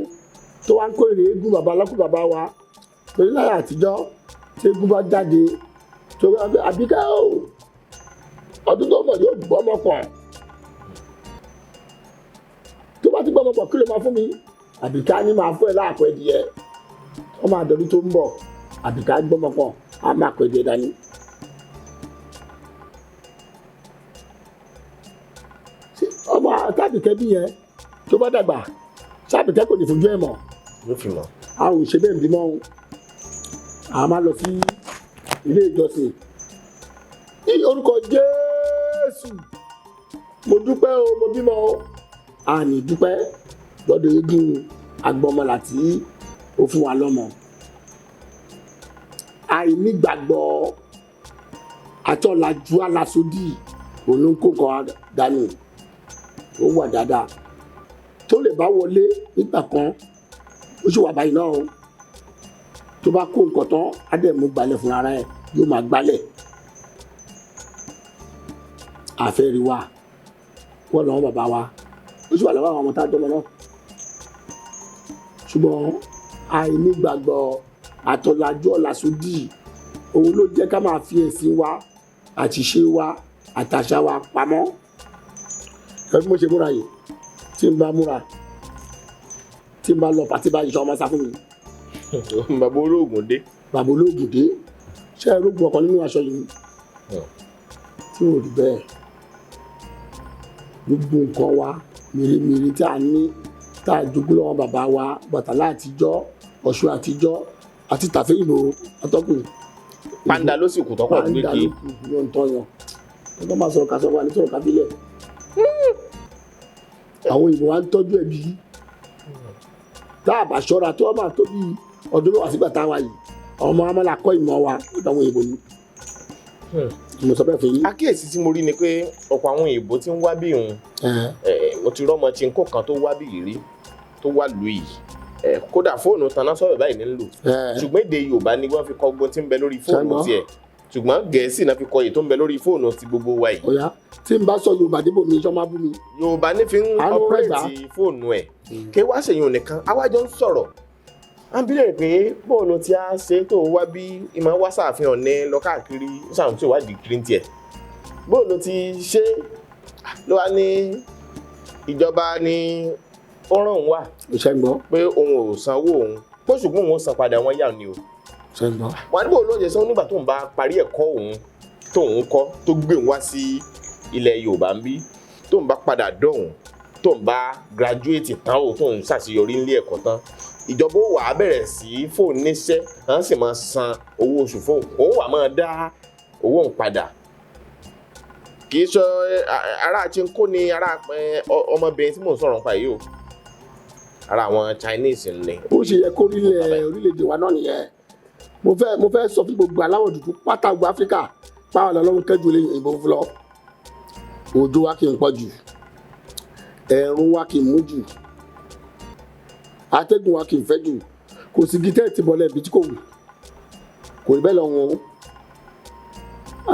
tó wá ń kó èrè eégún bàbá alákùn bàbá wa torí láyé àtijọ́ tí eégún bá jáde tó wá gbé àbíká o ọdún tó mọ̀ yóò gbọ́mọ pọ̀ tó bá ti gbọ́mọ pọ̀ kí ló máa fún mi àbíká ní máa fún ẹ láàpọ̀ ẹdìyẹ wọ́n máa dọ̀dún tó ń bọ̀ àbíká gbọ́mọ pọ̀ á máa pẹ̀ ẹdìyẹ dání. Àbíkẹ́ bí yẹn tó bá dàgbà sábìkẹ́ kò ní fojú ẹ̀ mọ̀ ló fi mọ̀. a ò ṣe bẹ́ẹ̀ bímọ o a máa lọ sí ilé ìjọsìn ní orúkọ Jésù mo dúpẹ́ o mo bímọ o a ní dúpẹ́ lọ́dọ̀ eégún agbọmọlà tí ó fún wa lọ́mọ àìnígbàgbọ́ àtọ́lajú alásódì olóńkókò dání ó wà dáadáa tó lè bá wọlé nígbà kan ó sì wà báyìí náà o tó bá kó nǹkan tán á dẹ̀ mú gbalẹ̀ fún ara ẹ̀ yóò máa gbálẹ̀ Afeeri wa wọ́n lọ́wọ́ bàbá wa ó sì wà lọ́wọ́ àwọn ọmọ tá a dọ́mọ náà ṣùgbọ́n àìnígbàgbọ́ àtọ́lajú ọ̀làsódì òun ló jẹ́ ká máa fi ẹ̀sìn wa àtìṣe wa àtàṣà wa pamọ́ ẹ bí mo ṣe múra yìí tí n bá múra tí n bá lọ pàtí bá iṣẹ́ ọmọ sá fún mi. bàbá olóògùn dé. bàbá olóògùn dé ṣé ẹ rógun ọkàn nínú aṣọ yìí tí ò rí bẹ́ẹ̀ gbogbo nǹkan wa mèremère tí a ní tá a jogún lọ́wọ́ bàbá wa Bàtálá àtijọ́ Ọ̀ṣun àtijọ́ àti tàfẹ́yìnbó atọ́kùn. pàǹdà ló sì kù tọ́kọ̀ gbé kí. pàǹdà ló kù ló ń tọ́yàn wọ́n tó máa sọ̀rọ̀ kà sọ́wọ́ àní sọ̀rọ̀ kábílẹ̀. àwọn òyìnbó wa ń tọ́jú ẹbí tá a bá ṣọ́ra tó wọ́n máa tó bí ọdún mẹ́wàá sígbà táwa yìí ọmọ amọ́lá kọ́ ìmọ̀ wa láwọn òyìnbó ni. mo sọ bẹ́ẹ̀ fún yín. àkíyèsí tí mo rí ni pé ọ̀pọ̀ àwọn òyìnbó tí ń wá bí òun mo ti rọ́mọ chinko kan tó wá bí ìrí tó wá lù yìí kódà fóònù taná sọ̀rọ̀ báyìí ní lò ṣùgbọ́n èdè Yorùbá ni wọ́n fi kọ́ gbogbo tí ń bẹ lórí fóònù tiẹ̀ ṣùgbọ́n Gẹ̀ẹ́sì náà fi kọ èyí tó ń bẹ lórí fóònù ti gbogbo wa yìí. ọ̀yá tí n bá sọ Yorùbá débò mi iṣọ́ máa bú mi. Yorùbá ní fi ń ọpẹ́rẹ́tì fóònù ẹ̀ kí wá ṣèyàn nìkan awájọ ń sọ̀rọ̀ à ń bílẹ̀ pé bóòlù tí a ṣe tó wá bí ìmọ̀ wá ṣàfihàn ní lọ káàkiri ṣàwọn tí ò wá dìgírí tiẹ̀ bóòlù ti ṣe ló wá ní ìjọba ní ó ràn wá pé òun ò sanwó òun bó ṣùgbọ́n òun san padà wọn yà ni o wọn ní bóòlù lóye sọ nígbà tóun bá parí ẹ̀kọ́ òun tóun kọ́ tó gbé òun wá sí ilẹ̀ Yorùbá ń bí tóun bá padà dọ̀hún tóun bá graduate tán o tóun ṣàṣeyọrí nílé ẹ̀kọ́ tán ìjọba ó wà á bẹ̀rẹ̀ sí fóun níṣẹ́ à ń sì máa san owó oṣù fóun òun wà máa dá owó òun padà kì í sọ ará chinko ni ará ọmọbìnrin tí mò ń sọ̀rọ̀ nípa yìí o ara àwọn Chinese ni. ó ṣe yẹ kó orílẹ̀-èdè wa náà nìyẹn mo fẹ́ sọ fún gbogbo aláwọ̀ dúdú pátá gbogbo Áfíríkà báwọn ọlọ́run kẹ́jú lé ìbò fúlọ́ òjò wa kì í pọ̀ jù ẹ̀rùn wa kì í mú jù atẹ́gùn wa kì í fẹ́ jù kò sí gítẹ́ẹ̀tì bọ́lẹ̀ ibi tí kò wù kò rí bẹ́ẹ̀ lọ wọn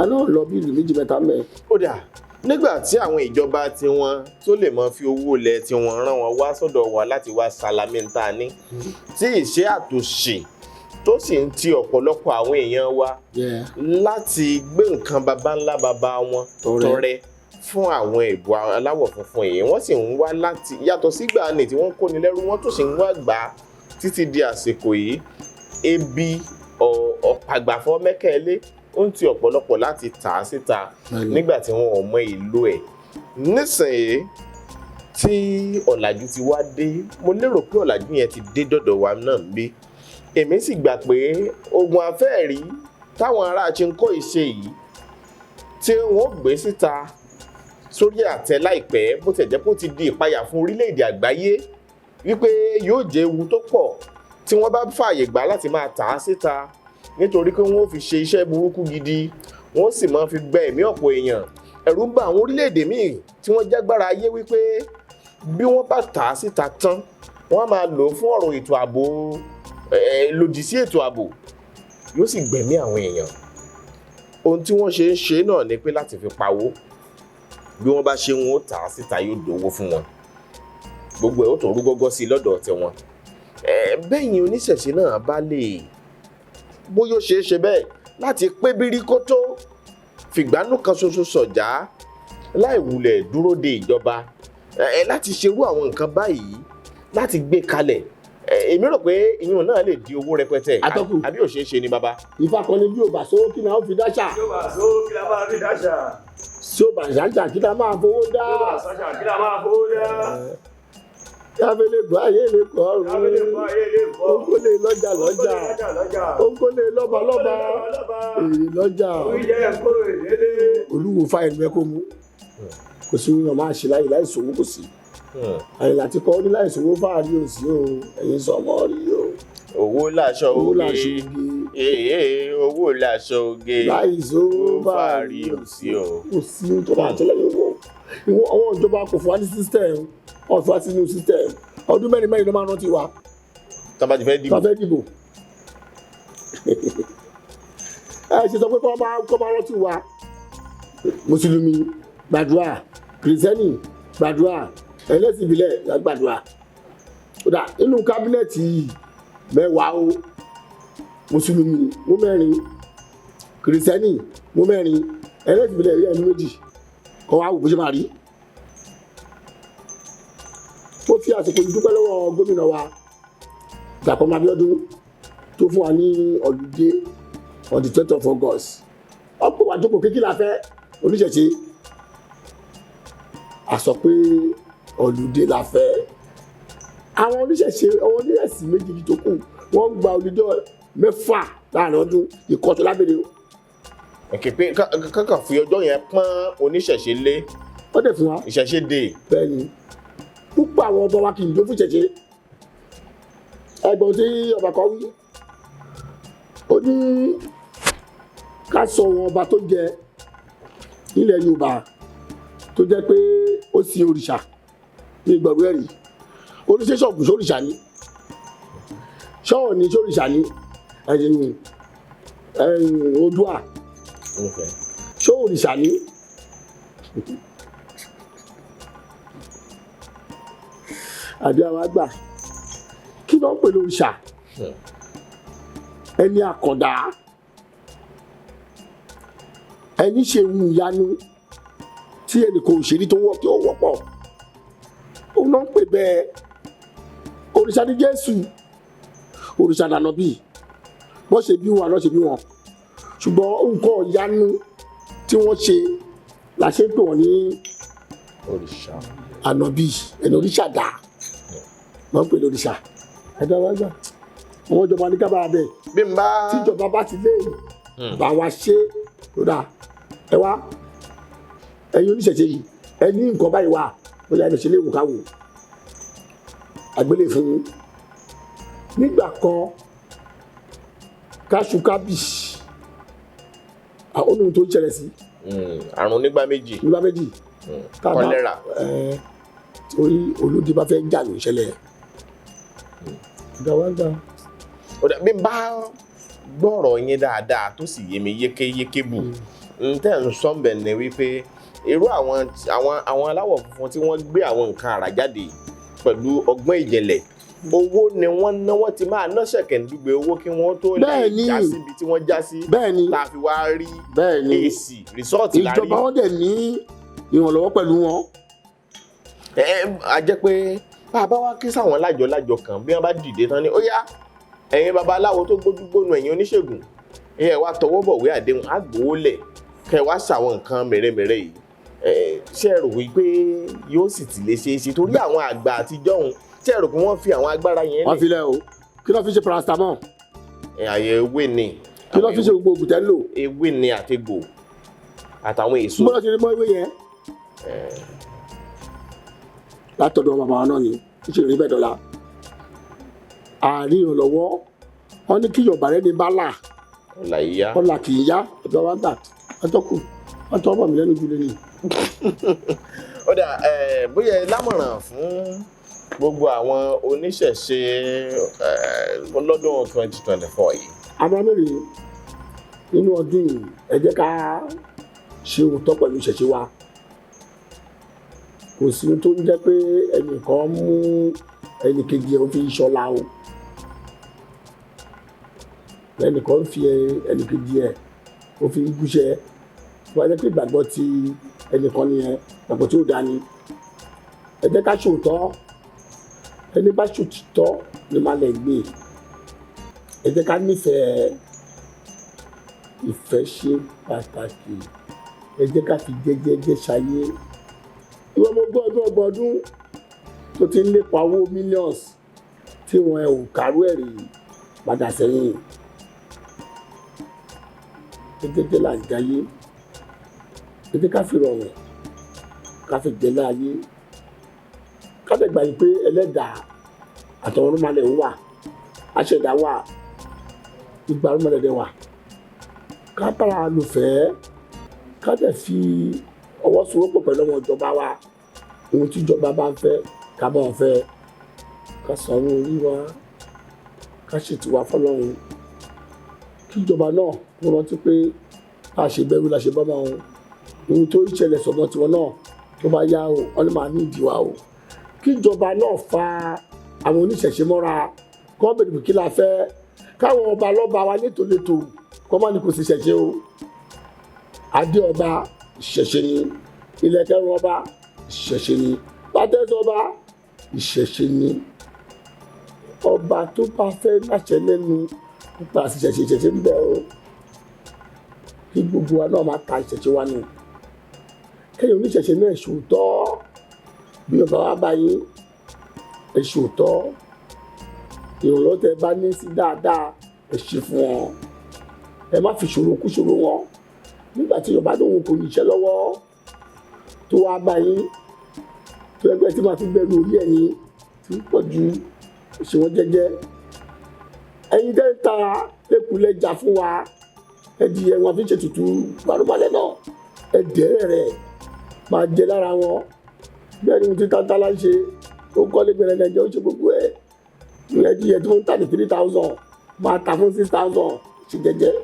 àná lọ bí ìlú méjì mẹ́ta mẹ́. ó dà nígbà tí àwọn ìjọba tiwọn tó lè mọ fi owó lẹ̀ tiwọn rán wọn wá sọ́dọ̀ wa láti wá salamẹ́ńtà ní tí ìṣe àtòṣe tó sì ń ti ọ̀pọ̀lọpọ̀ àwọn èèyàn wa láti gbé nǹkan baba ńlá baba wọn tọrẹ fún àwọn ìbò aláwọ̀ funfun yìí wọ́n sì ń wá láti yàtọ̀ sígbà ní tí wọ́n kóni lẹ́rú wọ́n tó sì ń wá gbà títí di àsìkò yìí ebi ọ̀pàgbàfọ́ mẹ́kẹ́lé ó ń ti ọ̀pọ̀lọpọ̀ láti tà á síta nígbà tí wọn ò mọ ìlò ẹ̀ nísìnyí tí ọ̀làjú ti wá dé mo lérò pé ọ̀làjú yẹn ti dé dọ̀dọ̀ wa náà bí èmi sì gbà pé ogun Afeeri táwọn ará chinko ìṣe yìí tí wọ́n gbé síta sórí àtẹ láìpẹ́ bó tẹ̀ jẹ́ kó ti di ìpayà fún orílẹ̀-èdè àgbáyé wípé yóò jẹ́ ewu tó pọ̀ tí wọ́n bá fààyè gbà láti máa tà á síta nítorí pé wọ́n fi ṣe iṣẹ́ burúkú gidi wọ́n sì máa fi gbẹ ẹ̀mí ọ̀pọ̀ èèyàn ẹ̀rù ń bà àwọn orílẹ̀-èdè míì tí wọ́n jágbára ayé wípé bí wọ́n bá tà á síta tán wọ́n máa lò ó fún ọ̀rọ̀ ètò ààbò lòdì sí ètò ààbò yóò sì gbẹ̀mí àwọn èèyàn ohun tí wọ́n ṣe ń ṣe náà ni pé láti fi pawó bí wọ́n bá ṣe wọn ó tà á síta yóò dówó fún wọn gbogbo ẹ̀ ó tún rú gọ́gọ́ sí lọ́dọ̀ tiwọn bẹ́yìn oníṣẹ̀ṣe náà bá lè bóyá ó ṣeé ṣe bẹ́ẹ̀ láti pé bíríkótó fìgbánú kan ṣoṣo sọ̀já láì wulẹ̀ dúró de ìjọba láti ṣerú àwọn nǹkan báyìí láti gbé kalẹ̀ èmi rò pé ìyún náà lè di owó rẹpẹtẹ àbí ò ṣeé ṣe ni bàbá. Ifá kan ní bí ò bá sówó kí náà ó fi dáṣà. yóò bá sówó kí náà bá fi dáṣà. tí ó bá ṣáṣà kí la máa fowó dá. Sàṣà kí la máa fowó dá. Káfílẹ̀ gbọ́ ayé lè kọ́ ọ̀run. Ogólè lọ́jà lọ́jà. Ogólè lọ́ba lọ́ba. Èrè lọ́jà. Olúwo fáìlì mẹ́kọ́ mú. Kò sí wọn máa ṣe láyé láì sòwò kò sí. Àyè láti kọ́ ní láì sòwò fáàrí ò sí o. Ẹ̀yin sọmọ rí o. Owó láṣọ Owó oge. láṣọ oge. Owó láṣọ oge. Láì sòwò fáàrí ò sí o. Kò sí tó bá tẹ́lẹ̀ yóò wọ̀. Àwọn ìjọba kò fún wa ní system. Wọ́n fún wa sínú system. Ọdún mẹ́rin ló máa rántí wa. Tọ́ba ti fẹ́ dìbò. Tọ́ba fẹ́ dìbò. Ṣe sọ pé kọ́ máa rántí wa. Mùsùlùmí gbàdúrà, kìrìsìtẹ́nì gbàdúrà, ẹlẹ́sìn ìbílẹ̀ gbàdúrà. Kódà nínú kábínẹ̀tì 10 o, mùsùlùmí mú 4, kìrìsìtẹ́nì mú 4, ẹlẹ́sìn ìbílẹ̀ rí ẹni 2. Kọ́ wa wò bó ṣe máa rí. Ó fi àsìkò ìdúpẹ́ lọ́wọ́ gómìnà wa Dàpọ̀ Abíọ́dún tó fún wa ní ọ̀lùdé on the 12th of August. Ọ̀pọ̀ wa jókòó kékeré la fẹ́ oníṣẹ̀ṣe. A sọ pé ọ̀lùdé la fẹ́. Àwọn oníṣẹ̀ṣe àwọn oníṣẹ̀ṣe méjì tó kù wọ́n ń gba ọ̀lùdé 6 láàrin ọdún ìkọ́tọ̀ lábẹ́rẹ́ o. Pé kankan fi ọjọ́ yẹn pọ́n oníṣẹ̀ṣe lé. Wọ́n dẹ̀ fún wa. Ìṣẹ̀ṣe dé. Bẹ́ẹ̀ni púpọ̀ àwọn ọba wa kì í jó fún ìṣẹ̀ṣe. Ẹgbọ́n tí ọba kan wí ó ní ká sọ wọn ọba tó jẹ nílẹ̀ Yorùbá tó jẹ́ pé ó sin òrìṣà ní ìgbọ̀rú ẹ̀rí oníṣẹ́ ṣọ̀gùn sóríṣà ni ṣọ́ọ̀ ní sóríṣà ni Oòduà ṣó òrìṣà ni àbí àwọn àgbà kí ló ń pè lóríṣà ẹni àkàndá ẹni ṣe ń yanu tí ẹnì kò ṣe ní tó wọ́ tí ó wọ́pọ̀ òun náà ń pè bẹ́ẹ̀ òrìṣà ní Jésù òrìṣà nànà bíi wọ́n ṣe bí wọn àná ṣe bí wọn ṣùgbọ́n nǹkan ìyanu tí wọ́n ṣe la ṣe ń pè wọ́n ní òrìṣà ànàbí ẹni òrìṣà dá wọ́n ń pè lóríṣà ẹ̀dá wa gbà àwọn ìjọba ní kábàá bẹ́ẹ̀ bí n bá tíjọba bá ti lé bá wa ṣe tó dáa ẹ wá ẹ̀yin oníṣẹ̀ṣe yìí ẹ ní nǹkan báyìí wà ó yà ẹ̀ṣẹ̀ léwu ká wò àgbélé fún yín nígbà kan káṣù kábì àwọn ohun tó ń ṣẹlẹ̀ sí. àrùn nígbà méjì kọ́lẹ́rà torí olóde bá fẹ́ jà ló ń ṣẹlẹ̀ ìdáwàgbà. bí n bá gbọ́rọ̀ yín dáadáa tó sì yé mi yékéyéké bù ntẹ́ ń sọ́nbẹ̀ ní wípé irú àwọn aláwọ̀ funfun tí wọ́n gbé àwọn nǹkan àrà jáde pẹ̀lú ọgbọ́n ìjìnlẹ̀ owó ni wọ́n ná wọ́n ti máa ná ṣẹ̀kẹ̀ndúgbe owó kí wọ́n tó lè já síbi tí wọ́n já sí la fi wá rí èsì rìsọ́ọ̀tì la rí. ìjọba wọn dẹ̀ ní ìrànlọ́wọ́ pẹ̀lú wọn. A jẹ́ pé bá a bá wá kí sáwọn lájọ kan bí wọ́n bá dìde tán ni ó yá ẹ̀yin babaláwo tó gbójú gbónu ẹ̀yin oníṣègùn ẹ wá tọwọ́ bọ̀wé àdéhùn á gbowó lẹ̀ kẹ́ ẹ wá ṣàwọn nǹkan mèremère yìí ṣé ẹ rò wípé yóò sì ti lè ṣe é ṣe torí àwọn àgbà àtijọ́ òun ṣé ẹ rò pé wọ́n fi àwọn agbára yẹn lẹ̀. wọ́n fi lẹ̀ o kí ló fi ṣe paracetamol. àyè ewé ni. kí ló fi ṣe gbogbo ògùn tẹ́ ń lò. ewé ni àtegbò àtàwọn èso. mo lọ sí ní mọ́ ewé yẹn. látọ̀dọ̀ bàbá wa náà ni ó ṣe rí bẹ́ẹ̀ dọ́là. àárín ìrànlọ́wọ́ wọn ní kí Yorùbá rẹ̀ ní bá là. ọ̀là ìyá. ọ̀là kì í yá ọ̀dọ̀ wa gbà ọ̀tọ́kù ọ̀tọ́ ọ̀bọ̀ mi lẹ́nu jùlọ ni. ó dà bóyá lámọ̀ràn fún gbogbo àwọn oníṣẹ̀ṣe lọ́dún 2024 yìí. abamere nínú ọdún yìí ẹ jẹ́ ká ṣe òótọ́ pẹ̀lú ìṣẹ̀ṣe wa kò sí tó ń jẹ́ pé ẹnìkan mú ẹnìkejì ẹ̀ ó fi ṣọlá o ẹnìkan fi ẹnìkejì ẹ̀ ó fi gúnṣẹ́ wọ́n jẹ́ pé ìgbàgbọ́ ti ẹnìkan nìyẹn ìgbàgbọ́ tí ó dání ẹ jẹ́ ká ṣòótọ́ ẹni bá ṣòtítọ́ ni máa lè gbé ẹ jẹ́ ká nífẹ̀ẹ́ ìfẹ́ ṣe pàtàkì ẹ jẹ́ ká fi jẹ́jẹ́jẹ́ ṣayé. Ìwọ mo gbọ́ ọdún tó ti ń lépa owó millions tí wọn ò kárú ẹ̀rí padà sẹ́yìn. Jẹ́jẹ́jẹ́ là ń jayé. Ẹ jẹ́ ká fi rọrùn ká fi jẹ́ láyé. Ká dẹ̀ gbà yí pé ẹlẹ́dàá àtọ̀run malẹ̀ wà, aṣẹ̀dá wà, ìgbàrún mẹ́lẹ̀dẹ̀ wà. Ká bára lò fẹ́, ká dẹ̀ fi ọwọ́ sowọ́pọ̀ pẹ̀lú ọmọ ìjọba wa. Ohun tí ìjọba bá ń fẹ́ ká bá wọn fẹ́. Ká sanwó orí wa, ká ṣètò wa fọ́lọ́run. Kí ìjọba náà kó rántí pé bá a ṣe bẹ̀rù la ṣe bá máa wọn. Ohun tó ń ṣẹlẹ̀ sọ̀mọ́ tiwọn náà tó bá yá o, wọ́n lè máa ní ìdí wa o. Kí ìjọba náà fa àwọn oníṣẹ̀ṣe mọ́ra kọ́ bẹ̀rẹ̀ pé kí la fẹ́. Káwọn ọba lọ́ba wa létòlétò kọ́ máa ní kò sí ṣẹ̀ṣe o. Adé ọba ìṣẹ̀ṣe ni, ìlẹ̀kẹ̀rún ọba ìṣẹ̀ṣe ni, bátẹ́sí ọba ìṣẹ̀ṣe ni. Ọba tó bá fẹ́ láṣẹ lẹ́nu nípa ìṣẹ̀ṣe ń bẹ o. Kí gbogbo wa náà máa ta ìṣẹ̀ṣe wa nù. Kẹ́yìn oníṣẹ̀ṣe náà ṣòótọ́. Bí ọba wa bá yín ẹ ṣòótọ́. Ìrànlọ́wọ́ tẹ bá ní sí dáadáa ẹ ṣe fún wọn. Ẹ má fi ṣòro kú ṣòro wọn. Nígbà tí ọba lóhun kò ní iṣẹ́ lọ́wọ́ tó wá bá yín tó ẹgbẹ́ tí máa tún bẹ̀rù orí ẹ̀yìn tí ń pọ̀ ju ṣe wọ́n jẹ́jẹ́. Ẹ̀yin tẹ́ ń ta lẹ́kùnlẹ̀ jà fún wa ẹ̀dì ẹ̀wọ̀n fi ṣètùtù gbàdúmọ̀lẹ̀ náà ẹ̀dẹ̀rẹ̀ rẹ̀ máa jẹ lára wọn. Bẹ́ẹ̀ ni mo ti tántálá ń ṣe ó kọ́lé gbẹ̀rẹ̀ nàìjíríà ó ṣe gbogbo ẹ̀. Ẹ̀dì ẹ̀ tí wọ́n ń tà ní 3,000 máa tà fún 6,000 ṣe jẹ́jẹ́.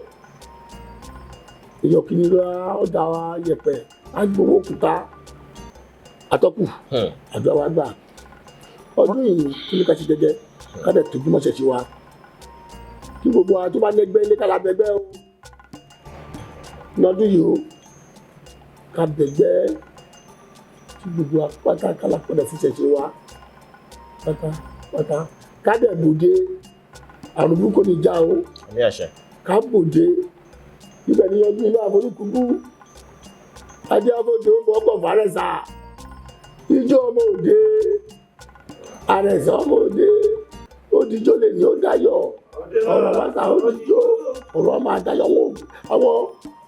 Èèyàn kìíní ló ọ̀dà wa yẹ̀pẹ̀ á gbowó òkúta atọ́kù àdúrà wa gbà. Ọdún yìí kí ni ká ṣe jẹ́jẹ́ ká dẹ̀ tójú mọ́ ṣẹ̀ṣẹ̀ wa. Kí gbogbo wa tó bá nẹ́gbẹ́ ilé ká la bẹ̀gbẹ́ o. Lọ́dún yìí o ká bẹ̀gbẹ́ kí gbogbo wa pátá ká la padà sí ṣẹ̀ṣẹ̀ wa pátá. Ká dẹ̀ bòde àrùn burúkú ní ìjà o. Ká bòde ibẹ̀ ni ọdún ilé àforíkùkù. Adé afọ́dé ó bọ́ pọ̀ fàrẹ́sà. Ijó ọmọ òde àrẹ̀sà ọmọ òde ó dijó lè ní ó dayọ̀. Ọ̀rọ̀ wáta ó dijó ọ̀rọ̀ máa dayọ̀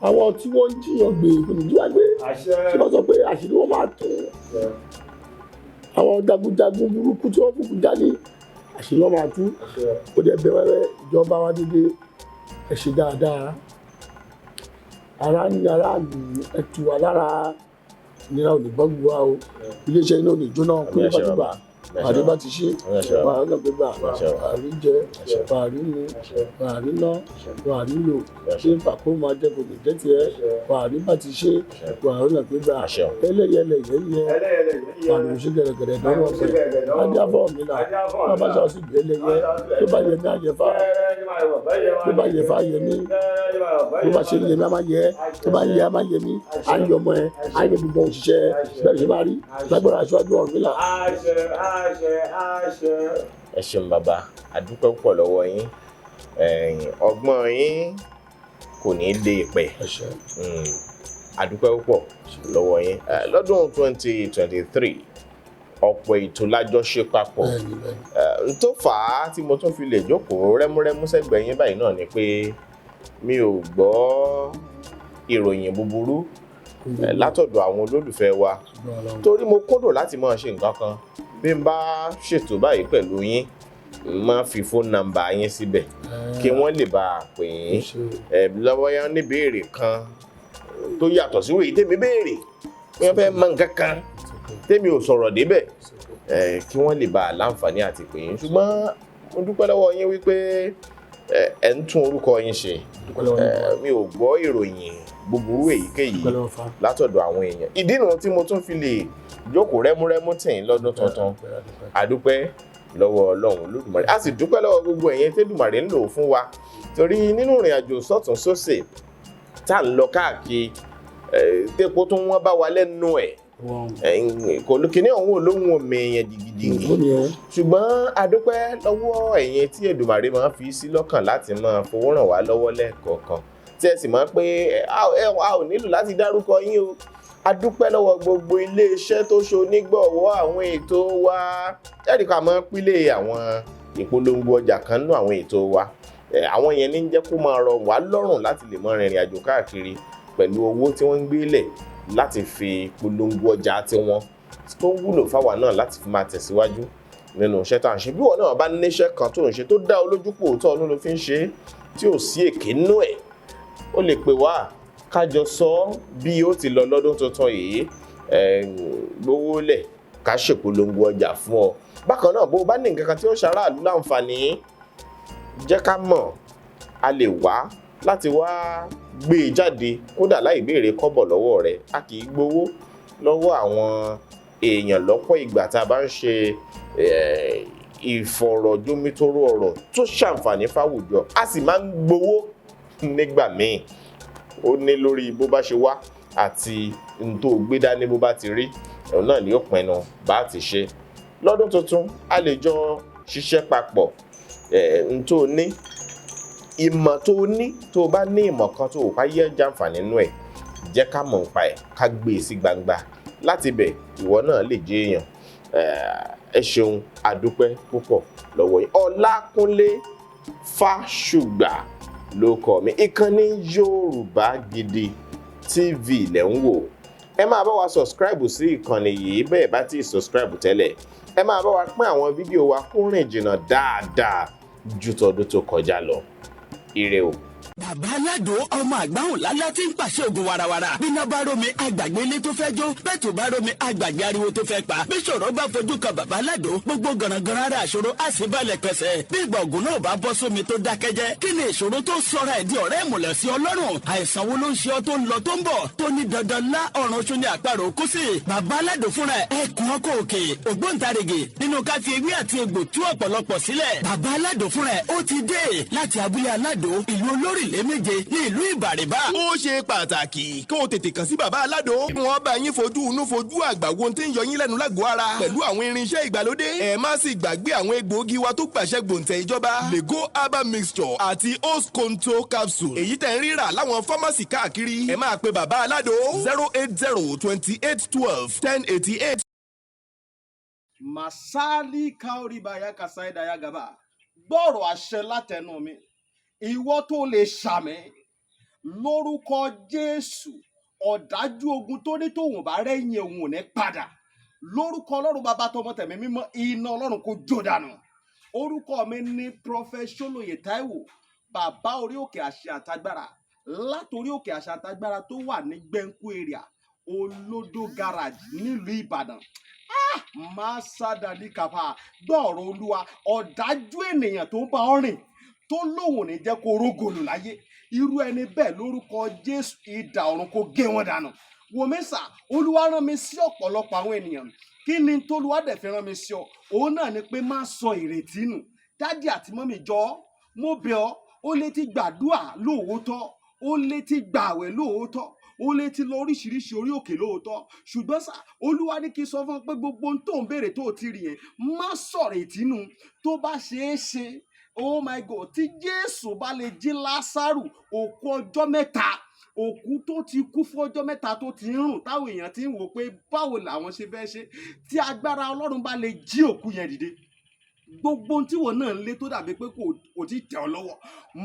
àwọn tí wọ́n ń jiyàn gbé ìpèníjú àgbé tí wọ́n sọ pé àṣírí wọn máa tún. Àwọn jagunjagun burúkú tí wọ́n fòkú jáde àṣírí wọn máa tún. Ó dẹ̀ bẹ̀ wẹ́rẹ́ ìjọba wa dédé ẹ ṣe dáadáa. Ara ní aráàlú ẹtù wa lára ìnira ò ní gbọ́gbù wa o. Iléeṣẹ́ iná ò ní jóná kó ní fàdúgbà. Àdé bá ti ṣe wàá lọ́gbẹ́gbà wàá rí jẹ wàá rí mu wàá rí ná wàá rí lò ṣé pàkó máa jẹ kò ní jẹ́ tiẹ̀ wàá rí bá ti ṣe wàá lọ́gbẹ́gbà ẹlẹ́yẹlẹ yẹ́yẹ wàá lò ṣe gẹ̀rẹ́gẹ̀rẹ́ dánwò ọ̀sẹ̀ ajá fọ́ mi là wọ́n bá ṣe ọ̀sìn gbẹ́lẹ́yẹ tó bá yẹ mí àyẹ̀fà tó bá yẹ fà yẹ mí tó bá ṣe yẹ mí a máa yẹ tó bá yẹ a máa yẹ mí a yẹ ọmọ ẹ a yẹ gbogbo òṣìṣẹ́ bẹ́ẹ̀ ṣe máa rí lágbára aṣọ àdúrà mi là. Ẹ ṣeun bàbá àdúpẹ́ púpọ̀ lọ́wọ́ yín ọgbọ́n yín kò ní lè pẹ́ àdúpẹ́ púpọ̀ lọ́wọ́ yín. Lọ́dún 2023 ọ̀pọ̀ ètò lájọṣe papọ̀ n tó fà á tí mo tún fi lè jókòó rẹ́múrẹ́mú sẹ́gbẹ̀ẹ́ yín báyìí náà ni pé mi ò gbọ́ ìròyìn búburú látọ̀dọ̀ àwọn olólùfẹ́ wa torí mo kúndùn láti máa ṣe nǹkan kan bí n bá ṣètò báyìí pẹ̀lú yín máa fi fóònù nàmbà yín síbẹ̀ kí wọ́n lè bá a pè yín lọ́wọ́ yẹn ní béèrè kan tó yàtọ̀ sí wèyí tèmi béèrè wọ́n fẹ́ mọ nǹkan kan tèmi ò sọ̀rọ̀ débẹ̀ kí wọ́n lè bá a láǹfààní àti pè yín ṣùgbọ́n mo dúpẹ́ lọ́wọ́ yín wípé ẹ̀ ń tún orúkọ yín ṣe mi ò gbọ́ ìròyìn búburú èyíkéyìí látọ̀dọ̀ àwọn èèyàn ìdí nu tí mo tún fi lè jókòó rẹ́múrẹ́mú tìǹ lọ́dún tuntun àdúpẹ́ lọ́wọ́ Ọlọ́run Olódùmarè a sì dúpẹ́ lọ́wọ́ gbogbo ẹ̀yin tẹ́dùmarè ń lò fún wa torí nínú ìrìn àjò sọ́tún sósè tá à ń lọ káàkiri tépo tó wọ́n bá wa lẹ́nu ẹ̀ kò kíní ọ̀hún olóhùn omi èèyàn jìgìjìgì ṣùgbọ́n àdúpẹ́ lọ́wọ́ ẹ̀yin tí Èdùmàrè máa fi sí lọ́kàn láti máa fowó ràn wá lọ́wọ́ lẹ́ẹ̀kọ̀ọ̀kan tí ẹ sì mọ̀ pé a ò nílò láti dárúkọ yín o. A dúpẹ́ lọ́wọ́ gbogbo iléeṣẹ́ tó ṣonígbọ̀wọ́ àwọn ètò wa. Ẹ̀rí ká máa pílé àwọn ìpolongo ọjà kan nínú àwọn ètò wa. Àwọn yẹn ní jẹ́ kó máa rọ̀ wá lọ́rùn láti lè máa rìnrìn àjò káàkiri pẹ̀lú owó tí wọ́n ń gbé lẹ̀ láti fi polongo ọjà tiwọn tó wúlò fáwa náà láti fi máa tẹ̀síwájú nínú iṣẹ́ tá à ń ṣe. Bí wọn náà bá níṣẹ́ kan tó ń ṣe tó dá olójú pò tó ọdún ló fi ń ṣe tí ò sí èké nú ẹ̀, ó lè pè wá kájọ sọ bí ó ti lọ lọ́dún tuntun yìí, gbówó lẹ̀ ká ṣèpolongo ọjà fún ọ. Bákan náà bó bá ní nǹkan kan tí ó ṣaráàlú láǹfààní, jẹ́ ká mọ̀, a lè wá láti wá gbé e jáde kódà láì béèrè kọ́bọ̀ lọ́wọ́ rẹ̀. A kì í gbowó lọ́wọ́ àwọn èèyàn lọ́pọ̀ ìgbà tá a bá ń ṣe ìfọ̀rọ̀jomitoro ọ̀rọ̀ tó ṣàǹfààní fáwùjọ. A sì máa ń gbowó nígbà míì, ó ní lórí bó bá ṣe wá àti n tó gbé dání bó bá ti rí, ẹ̀rọ náà ni ó pinnu bá ti ṣe. Lọ́dún tuntun a lè jọ ṣiṣẹ́ papọ̀. N tó ní ìmọ̀ tó ní, tó bá ní ìmọ̀ kan tó bá yẹ jàǹfààní nínú ẹ̀, jẹ́ ká mọ̀ nípa ẹ̀ ká gbé e sí gbangba. Láti bẹ̀ ìwọ náà lè jẹ́ èèyàn. Ẹ ṣeun, àdúpẹ́ púpọ̀ lọ́wọ́ yín. Ọlákúnlé Fásùgbà ló kọ mi. Ìkànnì Yorùbá Gidi TV lẹ̀ ń wò. Ẹ máa bá wa subscribe sí ìkànnì yìí bẹ́ẹ̀ bá ti subscribe tẹ́lẹ̀. Ẹ máa bá wa pín àwọn fídíò wa kó rìn jìnnà dáadáa ju tọdún tó kọjá lọ. Ire o. Bàbá Aládò ọmọ àgbáhùn lálá tí ń pàṣẹ ògùn warawara. Bíná bá rómi àgbàgbé ilé tó fẹ́ jó. Bẹ́ẹ̀ tó bá rómi àgbàgbé ariwo tó fẹ́ pa. Bí ṣòro bá fojú kan Bàbá Aládò, gbogbo gànàgànà ara àṣòro á sì balẹ̀ pẹ̀sẹ̀. Bí ìgbà ògùn náà bá bọ́ sómi tó dákẹ́jẹ́. Kí ni ìṣòro tó sọra ẹ̀ di ọ̀rẹ́ ìmùlẹ̀ sí Ọlọ́run? Àìsàn wo ló ń ṣe ọ tó ń lọ tó ń bọ̀? Tó ní dandan lá ọ̀run oṣù ní àparò kú sí. Bàbá Aládò fúnra ẹkùn ọkọ̀ òkè ògbóǹtarìgì nínú ká fi ewé àti egbò tú ọ̀pọ̀lọpọ̀ sílẹ̀. Bàbá Aládò fúnra ó ti dé láti abúlé Aládò, ìlú Olórílé méje ní ìlú Ìbàrìbà. Ó ṣe pàtàkì kí o tètè kàn sí Bàbá Aládò. Wọ́n bá yín fojú inú fojú àgbà wo tí ń yọ yín lẹ́nu lágọ̀ọ́ ara pẹ̀lú àwọn irinṣẹ́ ìgbàlódé. Ẹ má sì gbàgbé àwọn egbòogi wa tó gbàṣẹ gbòǹtẹ̀ ìjọba. Lego herbal mixture àti Osconto capsule. Èyí tẹ̀ ń rírà láwọn fámásì káàkiri. Ẹ máa pe Bàbá Aládò 08028121088. Masali kaoribaya kasaidaya gaba. Gbọ́rọ̀ àṣẹ látẹnu mi. Ìwọ tó lè ṣàmì lórúkọ Jésù, ọ̀dájú ogun tó ní tòun bá rẹ́yìn òun ò ní padà. Lórúkọ Ọlọ́run bàbá tọmọ tẹ̀mí mímọ́, iná Ọlọ́run kó jó dànù. Orúkọ mi ní Prophet Ṣólóyè Táíwò, bàbá orí òkè àṣẹ àtagbára. Látorí òkè àṣẹ àtagbára tó wà ní Gbẹ́ńkú area, Olódó garage nílùú Ìbàdàn. Máa sádàlí kàfà gbọ́ọ̀rọ̀ Olúwa, ọ̀dájú ènìyàn tó ń bá ọ rìn tó lóhùn ní jẹ́ kó rógòlù láyé, irú ẹni bẹ́ẹ̀ lórúkọ Jésù idà ọ̀run kó gé wọn dànù. Wòmísà, Olúwa rán mi sí ọ̀pọ̀lọpọ̀ àwọn ènìyàn. Kí ni t'Olúwa dẹ̀ fi rán mi sí ọ? Òun náà ni pé má sọ ìrètí nù. Dádì àti mọ́mì jọ̀ọ́, mo bẹ̀ ọ́, ó lè ti gbàdúrà lóòótọ́, ó lè ti gbààwẹ̀ lóòótọ́, ó lè ti lọ oríṣiríṣi orí òkè lóòótọ́, ṣùgbọ́n sá Olúwa ní kí n sọ fún ọ pé gbogbo ohun tó ń béèrè tó ti rí yẹn má sọ̀rọ̀ ìtínú. Tó bá ṣeé ṣe, oh my God, tí Jésù bá lè jí Lásárù òkú ọjọ́ mẹ́ta, òkú tó ti kú fún ọjọ́ mẹ́ta tó ti ń rùn táwọn èèyàn ti ń wò pé báwo làwọn ṣe fẹ́ ṣe, tí agbára Ọlọ́run bá lè jí òkú yẹn dìde, gbogbo ohun tí wọn náà ń lé tó dàbí pé kò tí tẹ̀ ọ́ lọ́wọ́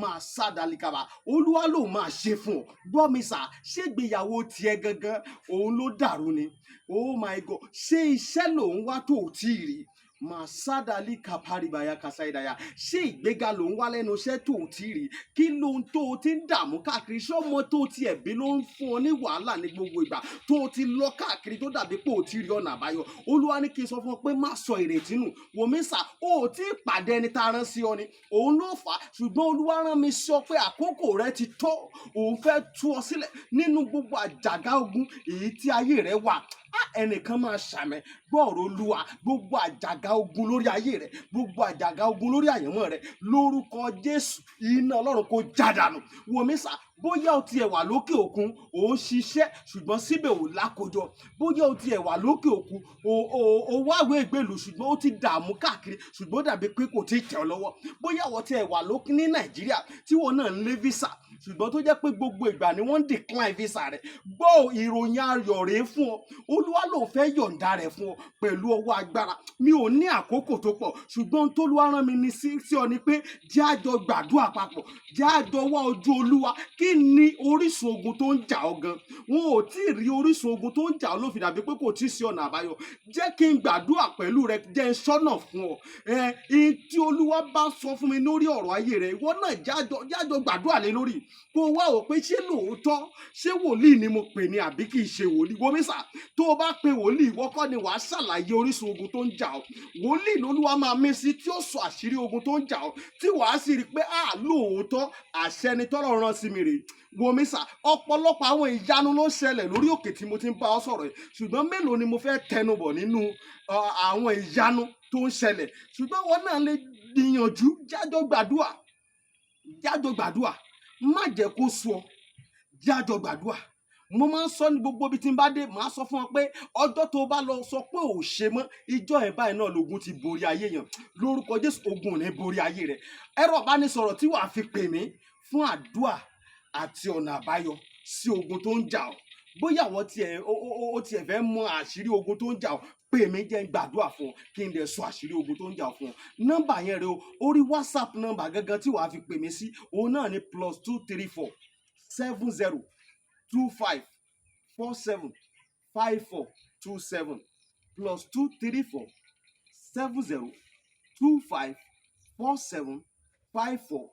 máa sá dalikaba. Olúwa ló máa ṣe fún ọ. Gbọ́ mi sà, ṣégbéyàwó tiẹ̀ gangan òun ló dàrú ni? Oh my God, ṣé iṣẹ́ lòun wá tó ò tí ì rí? Màsádàlì kàpárìbàyà kàsáìdàyà, ṣé ìgbéga ló ń wá lẹ́nu iṣẹ́ tó ò tí ì rí? Kí ló ń tó o ti ń dààmú káàkiri? Ṣọ́mọ tó ti ẹ̀bí ló ń fún ọ ní wàhálà ní gbogbo ìgbà tó o ti lọ káàkiri tó dàbí pé o ti rí ọ̀nà àbáyọ? Olúwa ní kí n sọ fún ọ pé má sọ ìrètí nù. Wòmísà, o ò tí ì pàdé ẹni tá a rán sí ọ ni, òun ló fà á. Ṣùgbọ́n Olúwa rán mi sọ pé àkókò rẹ ti tó, òun fẹ́ tú ọ sílẹ̀ nínú gbogbo àjàgà ogun èyí tí ayé rẹ wà. Ẹnìkan máa ṣàmẹ gbọ́ọ̀rọ̀ Olúwa, gbogbo àjàgà ogun lórí ayé rẹ, gbogbo àjàgà ogun lórí àyànmọ́ rẹ, lórúkọ Jésù iná Ọlọ́run kó jádànù. Wòmísà, bóyá o tiẹ̀ wà lókè òkun, ò ń ṣiṣẹ́ ṣùgbọ́n síbẹ̀ ò lákojọ. Bóyá o tiẹ̀ wà lókè òkun, o wáwé ìgbèlú ṣùgbọ́n o ti dààmú káàkiri ṣùgbọ́n dàbí pé kò tí ì tẹ̀ ọ́ lọ́wọ́. Bóyá o tiẹ̀ wà lókè ní Nàìjíríà tí wọn náà ń lé visa ṣùgbọ́n tó jẹ́ pé gbogbo ìgbà ni wọ́n decline visa rẹ̀. Gbọ́ ìròyìn ayọ̀ rèé fún ọ. Olúwa ló fẹ́ yọ̀ǹda rẹ̀ fún ọ pẹ̀lú ọwọ́ agbára. Mi ò ní àkókò tó pọ̀ ṣùgbọ́n t'Olúwa rán mi ní sí ọ ni pé jẹ́ a jọ gbàdúrà papọ̀, jẹ́ a jọ wá ojú Olúwa. Kí ni orísun ogun tó ń jà ọ́ gan? Wọn ò tí ì rí orísun ogun tó ń jà ọ́ ló fi dàbí pé kò tí ì sí ọ̀nà àbáyọ. Jẹ́ kí n gbàdúrà pẹ̀lú rẹ, jẹ́ n ṣọ́nà fún ọ. Tí Olúwa bá sọ fún mi lórí ọ̀rọ̀ ayé rẹ, ìwọ náà jájọ gbàdúrà lé lórí. Kó wá wò pé ṣé lóòótọ́ ṣé wòlíì ni mo pè ní àbí kì í ṣe wòlíì. Wo mi sà, tó o bá pe wòlíì, ìwọ kọ́ ni wàá ṣàlàyé orísun ogun tó ń jà ọ́. Wòlíì l'Olúwa máa mí sí tí ó sọ àṣírí ogun tó ń jà ọ́, tí wàá sì rí i pé lóòótọ́ àṣẹ ni t'Ọlọ́run rán sí mi rèé. Wo mi sà, ọ̀pọ̀lọpọ̀ àwọn ìyanu ló ń ṣẹlẹ̀ lórí òkè tí mo ti ń bá ọ sọ̀rọ̀ yìí, ṣùgbọ́n mélòó ni mo fẹ́ tẹnubọ̀ nínú àwọn ìyanu tó ń ṣẹlẹ̀. Ṣùgbọ́n wọn náà lè gbìyànjú, jájọ gbàdúrà, má jẹ́ kó sú ọ, jájọ gbàdúrà. Mo máa ń sọ ní gbogbo ibi tí n bá dé, màá sọ fún ọ pé ọjọ́ tó bá lọ sọ pé ò ṣe mọ́, ìjọ ẹ̀ báyìí náà lógun ti borí ayé yẹn. Lórúkọ Jésù, ogun ò ní borí ayé rẹ̀. Ẹ̀rọ ìbánisọ̀rọ̀ tí wàá fi pè mí fún àdúrà àti ọ̀nà àbáyọ sí ogun tó ń jà ọ́. Bóyá àwọn tiẹ̀ fẹ́ mọ àṣírí ogun tó ń jà ọ́, pè mí jẹ́ n gbàdúrà fún ọ kí n lè sọ àṣírí ogun tó ń jà ọ́ fún ọ. Nọ́mbà yẹn rẹ o, orí WhatsApp nọ́mbà gangan tí wàá fi pè mí sí, òun náà ni +234 70 25 47 54 27 +234 70 25 47 54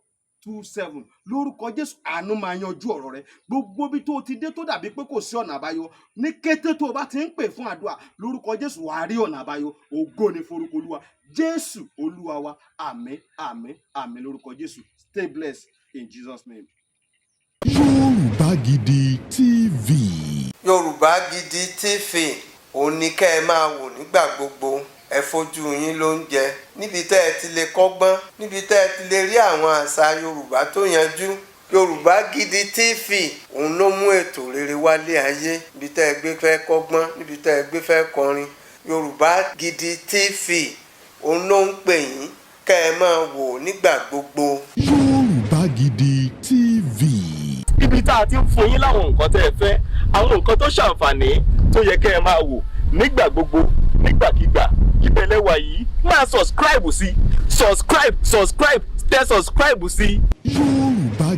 27. Lórúkọ Jésù, àánú máa yanjú ọ̀rọ̀ rẹ. Gbogbo bí tó ti dé tó dàbí pé kò sí ọ̀nà àbáyọ, ní kété tó o bá ti ń pè fún àdúrà, lórúkọ Jésù wàá rí ọ̀nà àbáyọ. Ògo ni forúkọ Olúwa. Jésù Olúwa wa. Àmín, àmín, àmín lórúkọ Jésù. Stay blessed in Jesus' name. Yorùbá Gidi TV. Yorùbá Gidi TV òun ni kẹ́ ẹ máa wò nígbà gbogbo. Ẹ fojú yín ló ń jẹ níbi tẹ́ ẹ ti lè kọ́gbọ́n, níbi tẹ́ ẹ ti lè rí àwọn àṣà Yorùbá tó yanjú. Yorùbá Gidi TV òun ló mú ètò rere wálé ayé, níbi tẹ́ ẹ gbé fẹ́ kọ́gbọ́n, níbi tẹ́ ẹ gbé fẹ́ kọrin. Yorùbá Gidi TV òun ló ń pè yín kẹ́ ẹ máa wò nígbà gbogbo. Yorùbá Gidi TV. Ibi tá a ti ń fún yín láwọn nǹkan tẹ́ ẹ fẹ́, àwọn nǹkan tó ṣàǹfààní tó yẹ kẹ́ ẹ máa wò nígbà gbogbo, nígbàkigbà. Ìbẹ̀lẹ̀ wà yìí, máa subscribe sí, tẹ subscribe sí. Yorùbá